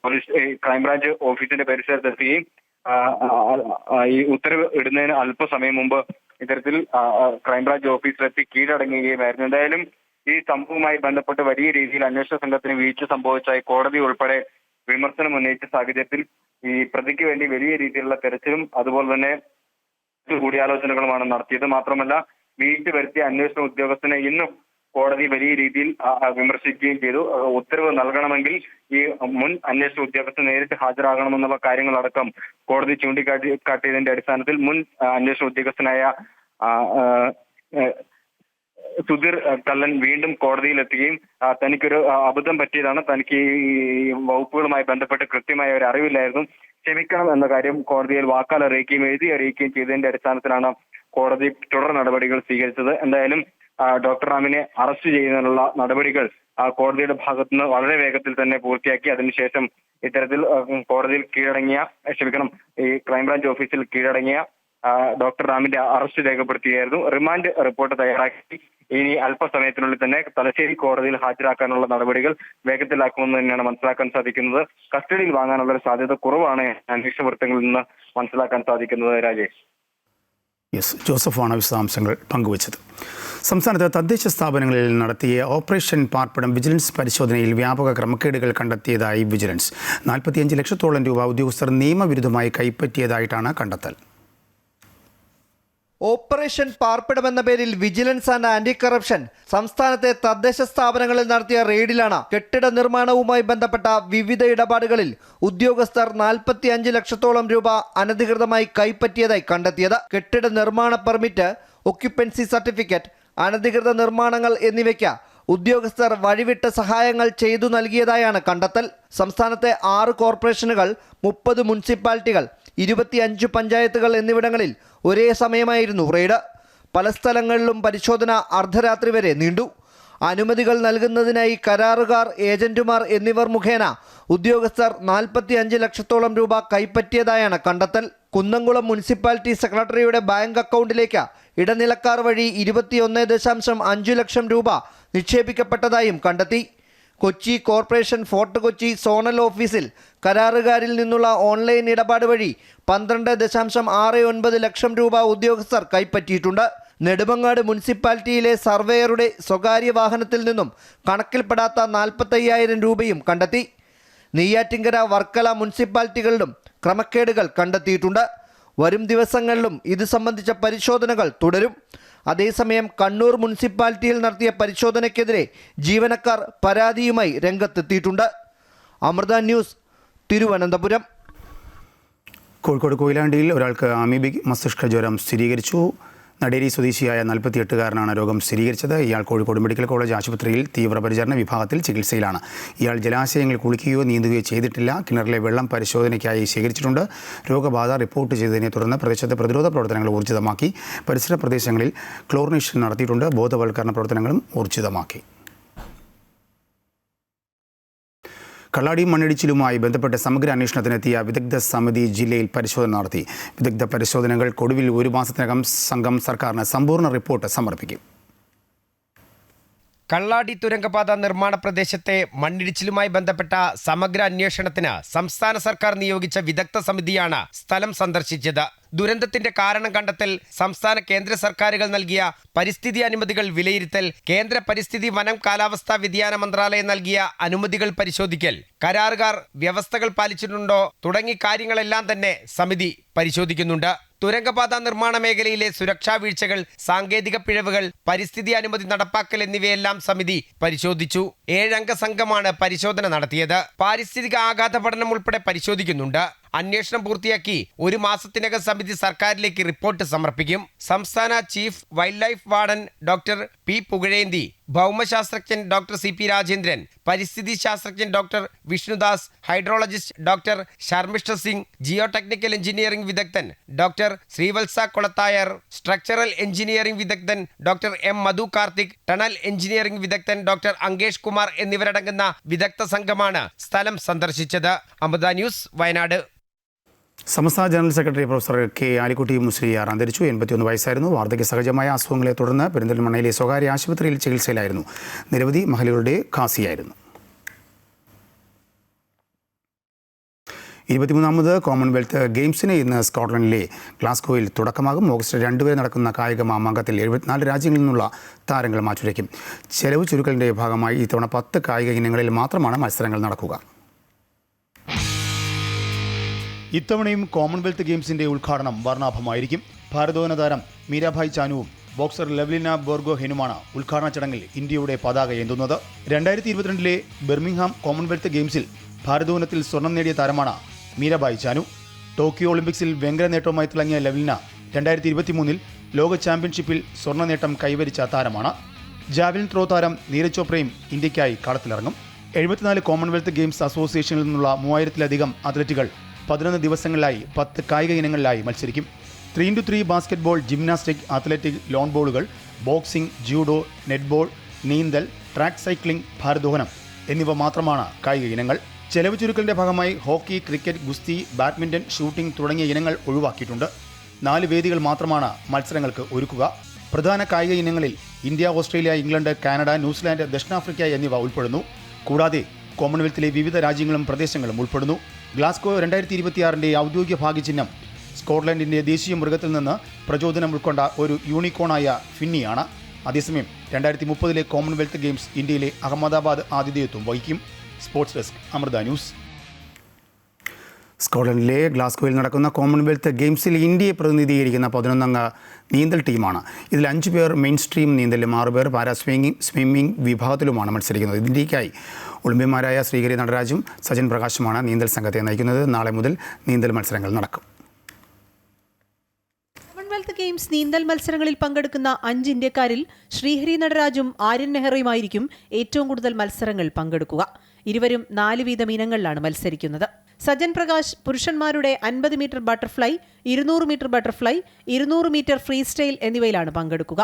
പോലീസ് ക്രൈംബ്രാഞ്ച് ഓഫീസിന്റെ പരിസരത്തെത്തുകയും ഈ ഉത്തരവ് ഇടുന്നതിന് അല്പസമയം മുമ്പ് ഇത്തരത്തിൽ ക്രൈംബ്രാഞ്ച് ഓഫീസിലെത്തി കീഴടങ്ങുകയുമായിരുന്നു. എന്തായാലും ഈ സംഭവവുമായി ബന്ധപ്പെട്ട് വലിയ രീതിയിൽ അന്വേഷണ സംഘത്തിന് വീഴ്ച സംഭവിച്ചായി കോടതി ഉൾപ്പെടെ വിമർശനം ഉന്നയിച്ച സാഹചര്യത്തിൽ ഈ പ്രതിക്ക് വേണ്ടി വലിയ രീതിയിലുള്ള തെരച്ചിലും അതുപോലെ തന്നെ കൂടിയാലോചനകളുമാണ് നടത്തിയത്. മാത്രമല്ല, വീഴ്ച വരുത്തിയ അന്വേഷണ ഉദ്യോഗസ്ഥനെ ഇന്നും കോടതി വലിയ രീതിയിൽ വിമർശിക്കുകയും ചെയ്തു. ഉത്തരവ് നൽകണമെങ്കിൽ ഈ മുൻ അന്വേഷണ ഉദ്യോഗസ്ഥൻ നേരിട്ട് ഹാജരാകണമെന്നുള്ള കാര്യങ്ങളടക്കം കോടതി ചൂണ്ടിക്കാട്ടിയതിന്റെ അടിസ്ഥാനത്തിൽ മുൻ അന്വേഷണ ഉദ്യോഗസ്ഥനായ സുധീർ കല്ലൻ വീണ്ടും കോടതിയിലെത്തുകയും തനിക്കൊരു അബദ്ധം പറ്റിയതാണ്, തനിക്ക് ഈ വകുപ്പുകളുമായി ബന്ധപ്പെട്ട് കൃത്യമായ ഒരു അറിവില്ലായിരുന്നു, ക്ഷമിക്കണം എന്ന കാര്യം കോടതിയിൽ വാക്കാൽ അറിയിക്കുകയും എഴുതി അറിയിക്കുകയും ചെയ്തതിന്റെ അടിസ്ഥാനത്തിലാണ് കോടതി തുടർ നടപടികൾ സ്വീകരിച്ചത്. എന്തായാലും ഡോക്ടർ റാമിനെ അറസ്റ്റ് ചെയ്യുന്നതിനുള്ള നടപടികൾ കോടതിയുടെ ഭാഗത്തുനിന്ന് വളരെ വേഗത്തിൽ തന്നെ പൂർത്തിയാക്കി. അതിനുശേഷം ഇത്തരത്തിൽ കോടതിയിൽ ഈ ക്രൈംബ്രാഞ്ച് ഓഫീസിൽ കീഴടങ്ങിയ ഡോക്ടർ റാമിന്റെ അറസ്റ്റ് രേഖപ്പെടുത്തുകയായിരുന്നു. റിമാൻഡ് റിപ്പോർട്ട് തയ്യാറാക്കി ഇനി അല്പസമയത്തിനുള്ളിൽ തന്നെ തലശ്ശേരി കോടതിയിൽ ഹാജരാക്കാനുള്ള നടപടികൾ വേഗത്തിലാക്കുമെന്ന് തന്നെയാണ് മനസ്സിലാക്കാൻ സാധിക്കുന്നത്. കസ്റ്റഡിയിൽ വാങ്ങാനുള്ള ഒരു സാധ്യത കുറവാണ് അന്വേഷണ വൃത്തങ്ങളിൽ നിന്ന് മനസ്സിലാക്കാൻ സാധിക്കുന്നത്. രാജേഷ്. ജോസഫാണ് വിശദാംശങ്ങൾ പങ്കുവച്ചത്. സംസ്ഥാനത്ത് തദ്ദേശ സ്ഥാപനങ്ങളിൽ നടത്തിയ ഓപ്പറേഷൻ പാർപ്പിടം വിജിലൻസ് പരിശോധനയിൽ വ്യാപക ക്രമക്കേടുകൾ കണ്ടെത്തിയതായി വിജിലൻസ്. 45 ലക്ഷത്തോളം രൂപ ഉദ്യോഗസ്ഥർ നിയമവിരുദ്ധമായി കൈപ്പറ്റിയതായിട്ടാണ് കണ്ടെത്തൽ. ഓപ്പറേഷൻ പാർപ്പിടം എന്ന പേരിൽ വിജിലൻസ് ആൻഡ് ആന്റി കറപ്ഷൻ സംസ്ഥാനത്തെ തദ്ദേശ സ്ഥാപനങ്ങളിൽ നടത്തിയ റെയ്ഡിലാണ് കെട്ടിട നിർമ്മാണവുമായി ബന്ധപ്പെട്ട വിവിധ ഇടപാടുകളിൽ ഉദ്യോഗസ്ഥർ 45 ലക്ഷത്തോളം രൂപ അനധികൃതമായി കൈപ്പറ്റിയതായി കണ്ടെത്തിയത്. കെട്ടിട നിർമ്മാണ പെർമിറ്റ്, ഒക്യുപ്പൻസി സർട്ടിഫിക്കറ്റ്, അനധികൃത നിർമ്മാണങ്ങൾ എന്നിവയ്ക്ക് ഉദ്യോഗസ്ഥർ വഴിവിട്ട സഹായങ്ങൾ ചെയ്തു നൽകിയതായാണ് കണ്ടെത്തൽ. സംസ്ഥാനത്തെ 6 കോർപ്പറേഷനുകൾ, 30 മുനിസിപ്പാലിറ്റികൾ, 25 പഞ്ചായത്തുകൾ എന്നിവിടങ്ങളിൽ ഒരേ സമയമായിരുന്നു റെയ്ഡ്. പല സ്ഥലങ്ങളിലും പരിശോധന അർദ്ധരാത്രി വരെ നീണ്ടു. അനുമതികൾ നൽകുന്നതിനായി കരാറുകാർ, ഏജന്റുമാർ എന്നിവർ മുഖേന ഉദ്യോഗസ്ഥർ 45 ലക്ഷത്തോളം രൂപ കൈപ്പറ്റിയതായാണ് കണ്ടെത്തൽ. കുന്നംകുളം മുനിസിപ്പാലിറ്റി സെക്രട്ടറിയുടെ ബാങ്ക് അക്കൗണ്ടിലേക്ക് ഇടനിലക്കാർ വഴി 21.5 ലക്ഷം രൂപ നിക്ഷേപിക്കപ്പെട്ടതായും കണ്ടെത്തി. Kochi corporation fort Kochi zonal ഓഫീസിൽ കരാറുകാരിൽ നിന്നുള്ള ഓൺലൈൻ ഇടപാട് വഴി 12.69 ലക്ഷം രൂപ ഉദ്യോഗസ്ഥർ കൈപ്പറ്റിയിട്ടുണ്ട്. നെടുമങ്ങാട് മുനിസിപ്പാലിറ്റിയിലെ സർവേയറുടെ സ്വകാര്യ വാഹനത്തിൽ നിന്നും കണക്കിൽപ്പെടാത്ത 45,000 രൂപയും കണ്ടെത്തി. നെയ്യാറ്റിൻകര, വർക്കല മുനിസിപ്പാലിറ്റികളിലും ക്രമക്കേടുകൾ കണ്ടെത്തിയിട്ടുണ്ട്. വരും ദിവസങ്ങളിലും ഇത് സംബന്ധിച്ച പരിശോധനകൾ തുടരും. അതേസമയം കണ്ണൂർ മുനിസിപ്പാലിറ്റിയിൽ നടത്തിയ പരിശോധനയ്ക്കെതിരെ ജീവനക്കാർ പരാതിയുമായി രംഗത്തെത്തിയിട്ടുണ്ട്. അമൃത ന്യൂസ്, തിരുവനന്തപുരം. കോഴിക്കോട് കൊയിലാണ്ടിയിൽ ഒരാൾക്ക് അമീബിക് മസ്തിഷ്ക ജ്വരം സ്ഥിരീകരിച്ചു. നടേരി സ്വദേശിയായ 48-കാരനാണ് രോഗം സ്ഥിരീകരിച്ചത്. ഇയാൾ കോഴിക്കോട് മെഡിക്കൽ കോളേജ് ആശുപത്രിയിൽ തീവ്രപരിചരണ വിഭാഗത്തിൽ ചികിത്സയിലാണ്. ഇയാൾ ജലാശയങ്ങളിൽ കുളിക്കുകയോ നീന്തുകയോ ചെയ്തിട്ടില്ല. കിണറിലെ വെള്ളം പരിശോധനയ്ക്കായി ശേഖരിച്ചിട്ടുണ്ട്. രോഗബാധ റിപ്പോർട്ട് ചെയ്തതിനെ തുടർന്ന് പ്രദേശത്തെ പ്രതിരോധ പ്രവർത്തനങ്ങൾ ഊർജിതമാക്കി. പരിസര പ്രദേശങ്ങളിൽ ക്ലോറിനേഷൻ നടത്തിയിട്ടുണ്ട്. ബോധവൽക്കരണ പ്രവർത്തനങ്ങളും ഊർജിതമാക്കി. കള്ളാടി മണ്ണിടിച്ചിലുമായി ബന്ധപ്പെട്ട് സമഗ്ര അന്വേഷണത്തിനെത്തിയ വിദഗ്ധ സമിതി ജില്ലയിൽ പരിശോധന നടത്തി. വിദഗ്ധ പരിശോധനകൾക്കൊടുവിൽ 1 മാസത്തിനകം സംഘം സർക്കാരിന് സമ്പൂർണ്ണ റിപ്പോർട്ട് സമർപ്പിക്കും. കള്ളാടി തുരങ്കപാത നിർമ്മാണ പ്രദേശത്തെ മണ്ണിടിച്ചിലുമായി ബന്ധപ്പെട്ട സമഗ്ര അന്വേഷണത്തിന് സംസ്ഥാന സർക്കാർ നിയോഗിച്ച വിദഗ്ധ സമിതിയാണ് സ്ഥലം സന്ദർശിച്ചത്. ദുരന്തത്തിന്റെ കാരണം കണ്ടെത്തൽ, സംസ്ഥാന കേന്ദ്ര സർക്കാരുകൾ നൽകിയ പരിസ്ഥിതി അനുമതികൾ വിലയിരുത്തൽ, കേന്ദ്ര പരിസ്ഥിതി വനം കാലാവസ്ഥാ വ്യതിയാന മന്ത്രാലയം നൽകിയ അനുമതികൾ പരിശോധിക്കൽ, കരാറുകാർ വ്യവസ്ഥകൾ പാലിച്ചിട്ടുണ്ടോ തുടങ്ങി കാര്യങ്ങളെല്ലാം തന്നെ സമിതി പരിശോധിക്കുന്നുണ്ട്. തുരങ്കപാത നിർമ്മാണ മേഖലയിലെ സുരക്ഷാ വീഴ്ചകൾ, സാങ്കേതിക പിഴവുകൾ, പരിസ്ഥിതി അനുമതി നടപ്പാക്കൽ എന്നിവയെല്ലാം സമിതി പരിശോധിച്ചു. 7 അംഗ സംഘമാണ് പരിശോധന നടത്തിയത്. പാരിസ്ഥിതിക ആഘാത പഠനം ഉൾപ്പെടെ പരിശോധിക്കുന്നുണ്ട്. അന്വേഷണം പൂർത്തിയാക്കി 1 മാസത്തിനകം സമിതി സർക്കാരിലേക്ക് റിപ്പോർട്ട് സമർപ്പിക്കും. സംസ്ഥാന chief wildlife warden doctor P Pukazhenthi, ഭൗമശാസ്ത്രജ്ഞൻ ഡോക്ടർ CP രാജേന്ദ്രൻ, പരിസ്ഥിതി ശാസ്ത്രജ്ഞൻ doctor Vishnudas, hydrologist doctor Sharmishtha Singh, geotechnical engineering വിദഗ്ധൻ doctor Srivatsa Kolathayar, structural engineering വിദഗ്ധൻ doctor M Madhu Karthik, tunnel engineering വിദഗ്ധൻ ഡോക്ടർ അങ്കേഷ് കുമാർ എന്നിവരടങ്ങുന്ന വിദഗ്ധ സംഘമാണ് സ്ഥലം സന്ദർശിച്ചത്. Amrita news, Wayanad. Samastha general secretary professor K. Alikutty Musliyar അന്തരിച്ചു. 81 വയസ്സായിരുന്നു. വാർദ്ധക്യ സഹജമായ അസുഖങ്ങളെ തുടർന്ന് പെരിന്തൽമണ്ണയിലെ സ്വകാര്യ ആശുപത്രിയിൽ ചികിത്സയിലായിരുന്നു. നിരവധി മഹലുകളുടെ ഖാസിയായിരുന്നു. 23ാമത് കോമൺവെൽത്ത് ഗെയിംസിന് ഇന്ന് സ്കോട്ട്ലൻഡിലെ ഗ്ലാസ്ഗോയിൽ തുടക്കമാകും. ഓഗസ്റ്റ് 2 വരെ നടക്കുന്ന കായിക മാമാങ്കത്തിൽ 74 രാജ്യങ്ങളിൽ നിന്നുള്ള താരങ്ങൾ മാറ്റുരയ്ക്കും. ചെലവ് ചുരുക്കലിൻ്റെ ഭാഗമായി ഇത്തവണ 10 കായിക ഇനങ്ങളിൽ മാത്രമാണ് മത്സരങ്ങൾ നടക്കുക. ഇത്തവണയും കോമൺവെൽത്ത് ഗെയിംസിന്റെ ഉദ്ഘാടനം വർണ്ണാഭമായിരിക്കും. ഭാരോദ്വഹന താരം മീരാഭായ് ചാനുവും ബോക്സർ ലവ്ലിന ബോർഗോഹെനുമാണ് ഉദ്ഘാടന ചടങ്ങിൽ ഇന്ത്യയുടെ പതാക ഏന്തുന്നത്. 2022 ബെർമിംഗ്ഹാം കോമൺവെൽത്ത് ഗെയിംസിൽ ഭാരോദ്വഹനത്തിൽ സ്വർണം നേടിയ താരമാണ് മീരാഭായ് ചാനു. ടോക്കിയോ ഒളിമ്പിക്സിൽ വെങ്കല നേട്ടവുമായി തിളങ്ങിയ ലവ്ലിന 2023 ലോക ചാമ്പ്യൻഷിപ്പിൽ സ്വർണ്ണ നേട്ടം കൈവരിച്ച താരമാണ്. ജാവലിൻ ത്രോ താരം നീരജ് ചോപ്രയും ഇന്ത്യയ്ക്കായി കളത്തിലിറങ്ങും. 74 കോമൺവെൽത്ത് ഗെയിംസ് അസോസിയേഷനിൽ നിന്നുള്ള 3000-ലധികം അത്ലറ്റുകൾ 11 ദിവസങ്ങളിലായി 10 കായിക ഇനങ്ങളിലായി മത്സരിക്കും. 3x3 basketball, gymnastic, athletic, lawn ബോളുകൾ, ബോക്സിംഗ്, ജൂഡോ, നെറ്റ്ബോൾ, നീന്തൽ, ട്രാക്ക് സൈക്ലിംഗ്, ഭാരോദ്വഹനം എന്നിവ മാത്രമാണ് കായിക ഇനങ്ങൾ. ചെലവ് ചുരുക്കലിന്റെ ഭാഗമായി ഹോക്കി, ക്രിക്കറ്റ്, ഗുസ്തി, ബാഡ്മിന്റൺ, ഷൂട്ടിംഗ് തുടങ്ങിയ ഇനങ്ങൾ ഒഴിവാക്കിയിട്ടുണ്ട്. 4 വേദികൾ മാത്രമാണ് മത്സരങ്ങൾക്ക് ഒരുക്കുക. പ്രധാന കായിക ഇനങ്ങളിൽ India, Australia, England, Canada, New Zealand, ദക്ഷിണാഫ്രിക്ക എന്നിവ ഉൾപ്പെടുന്നു. കൂടാതെ കോമൺവെൽത്തിലെ വിവിധ രാജ്യങ്ങളും പ്രദേശങ്ങളും ഉൾപ്പെടുന്നു. ഗ്ലാസ്ഗോ 2026 ഔദ്യോഗിക ഭാഗ്യചിഹ്നം സ്കോട്ട്ലൻഡിന്റെ ദേശീയ മൃഗത്തിൽ നിന്ന് പ്രചോദനം ഉൾക്കൊണ്ട ഒരു യൂണിക്കോണായ ഫിന്നിയാണ്. അതേസമയം 2030 കോമൺവെൽത്ത് ഗെയിംസ് ഇന്ത്യയിലെ അഹമ്മദാബാദ് ആതിഥേയത്വം വഹിക്കും. Sports desk, Amrita news. സ്കോട്ട്ലൻഡിലെ ഗ്ലാസ്ഗോയിൽ നടക്കുന്ന കോമൺവെൽത്ത് ഗെയിംസിൽ ഇന്ത്യയെ പ്രതിനിധീകരിക്കുന്ന 11 അംഗ നീന്തൽ ടീമാണ്. ഇതിൽ 5 പേർ മെയിൻ സ്ട്രീം നീന്തലും 6 പേർ പാരാ സ്വിമ്മിംഗ് വിഭാഗത്തിലുമാണ് മത്സരിക്കുന്നത്. ഇന്ത്യയ്ക്കായി ഒളിമ്പ്യന്മാരായ ശ്രീഹരി നടരാജും സജൻ പ്രകാശുമാണ് നീന്തൽ സംഘത്തെ നയിക്കുന്നത്. നാളെ മുതൽ നീന്തൽ മത്സരങ്ങൾ നടക്കും. കോമൺവെൽത്ത് ഗെയിംസ് നീന്തൽ മത്സരങ്ങളിൽ പങ്കെടുക്കുന്ന 5 ഇന്ത്യക്കാരിൽ ശ്രീഹരി നടരാജും ആര്യൻ നെഹ്റയുമായിരിക്കും ഏറ്റവും കൂടുതൽ മത്സരങ്ങൾ പങ്കെടുക്കുക. ഇരുവരും 4 വീതം ഇനങ്ങളിലാണ് മത്സരിക്കുന്നത്. സജൻ പ്രകാശ് പുരുഷന്മാരുടെ 50 metre butterfly, 200 metre butterfly, 200 metre freestyle എന്നിവയിലാണ് പങ്കെടുക്കുക.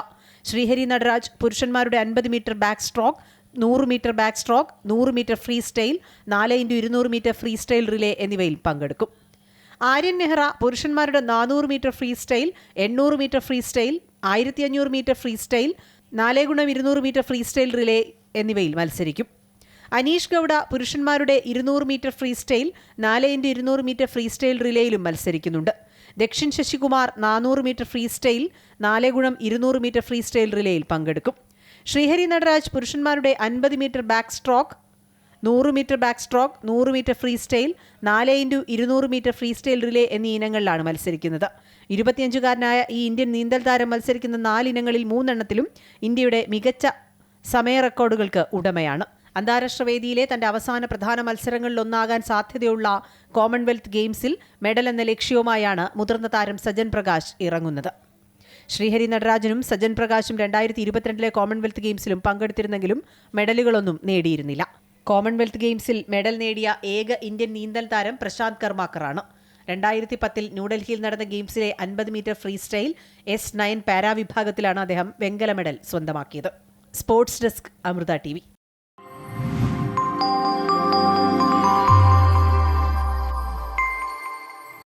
ശ്രീഹരി നടരാജ് പുരുഷന്മാരുടെ 50 metre backstroke, 100 metre backstroke, 100 metre freestyle, 4x200 metre freestyle relay എന്നിവയിൽ പങ്കെടുക്കും. ആര്യൻ നെഹ്റ പുരുഷന്മാരുടെ 400 metre freestyle, 800 metre freestyle, 1500 metre freestyle, 4x200 metre freestyle relay എന്നിവയിൽ മത്സരിക്കും. അനീഷ് ഗൌഡ പുരുഷന്മാരുടെ 200 metre freestyle, 4x200 metre free style റിലേയിലും മത്സരിക്കുന്നുണ്ട്. Dakshin Sasikumar 400 metre freestyle, 4x200 metre freestyle റിലേയിൽ പങ്കെടുക്കും. ശ്രീഹരി നടരാജ് പുരുഷന്മാരുടെ 50 metre backstroke, 100 metre backstroke, 100 metre freestyle, 4x200 metre freestyle relay എന്നീ ഇനങ്ങളിലാണ് മത്സരിക്കുന്നത്. 25-കാരനായ ഈ ഇന്ത്യൻ നീന്തൽ താരം മത്സരിക്കുന്ന 4 ഇനങ്ങളിൽ 3 എണ്ണത്തിലും ഇന്ത്യയുടെ മികച്ച സമയ റെക്കോർഡുകൾക്ക് ഉടമയാണ്. അന്താരാഷ്ട്ര വേദിയിലെ തന്റെ അവസാന പ്രധാന മത്സരങ്ങളിലൊന്നാകാൻ സാധ്യതയുള്ള കോമൺവെൽത്ത് ഗെയിംസിൽ മെഡൽ എന്ന ലക്ഷ്യവുമായാണ് മുതിർന്ന താരം സജൻ പ്രകാശ് ഇറങ്ങുന്നത്. ശ്രീഹരി നടരാജനും സജൻ പ്രകാശും 2022 കോമൺവെൽത്ത് ഗെയിംസിലും പങ്കെടുത്തിരുന്നെങ്കിലും മെഡലുകളൊന്നും നേടിയിരുന്നില്ല. കോമൺവെൽത്ത് ഗെയിംസിൽ മെഡൽ നേടിയ ഏക ഇന്ത്യൻ നീന്തൽ താരം പ്രശാന്ത് കർമാക്കറാണ്. 2010 ന്യൂഡൽഹിയിൽ നടന്ന ഗെയിംസിലെ 50 metre freestyle S9 para വിഭാഗത്തിലാണ് അദ്ദേഹം വെങ്കല മെഡൽ സ്വന്തമാക്കിയത്. Sports desk, Amrita TV.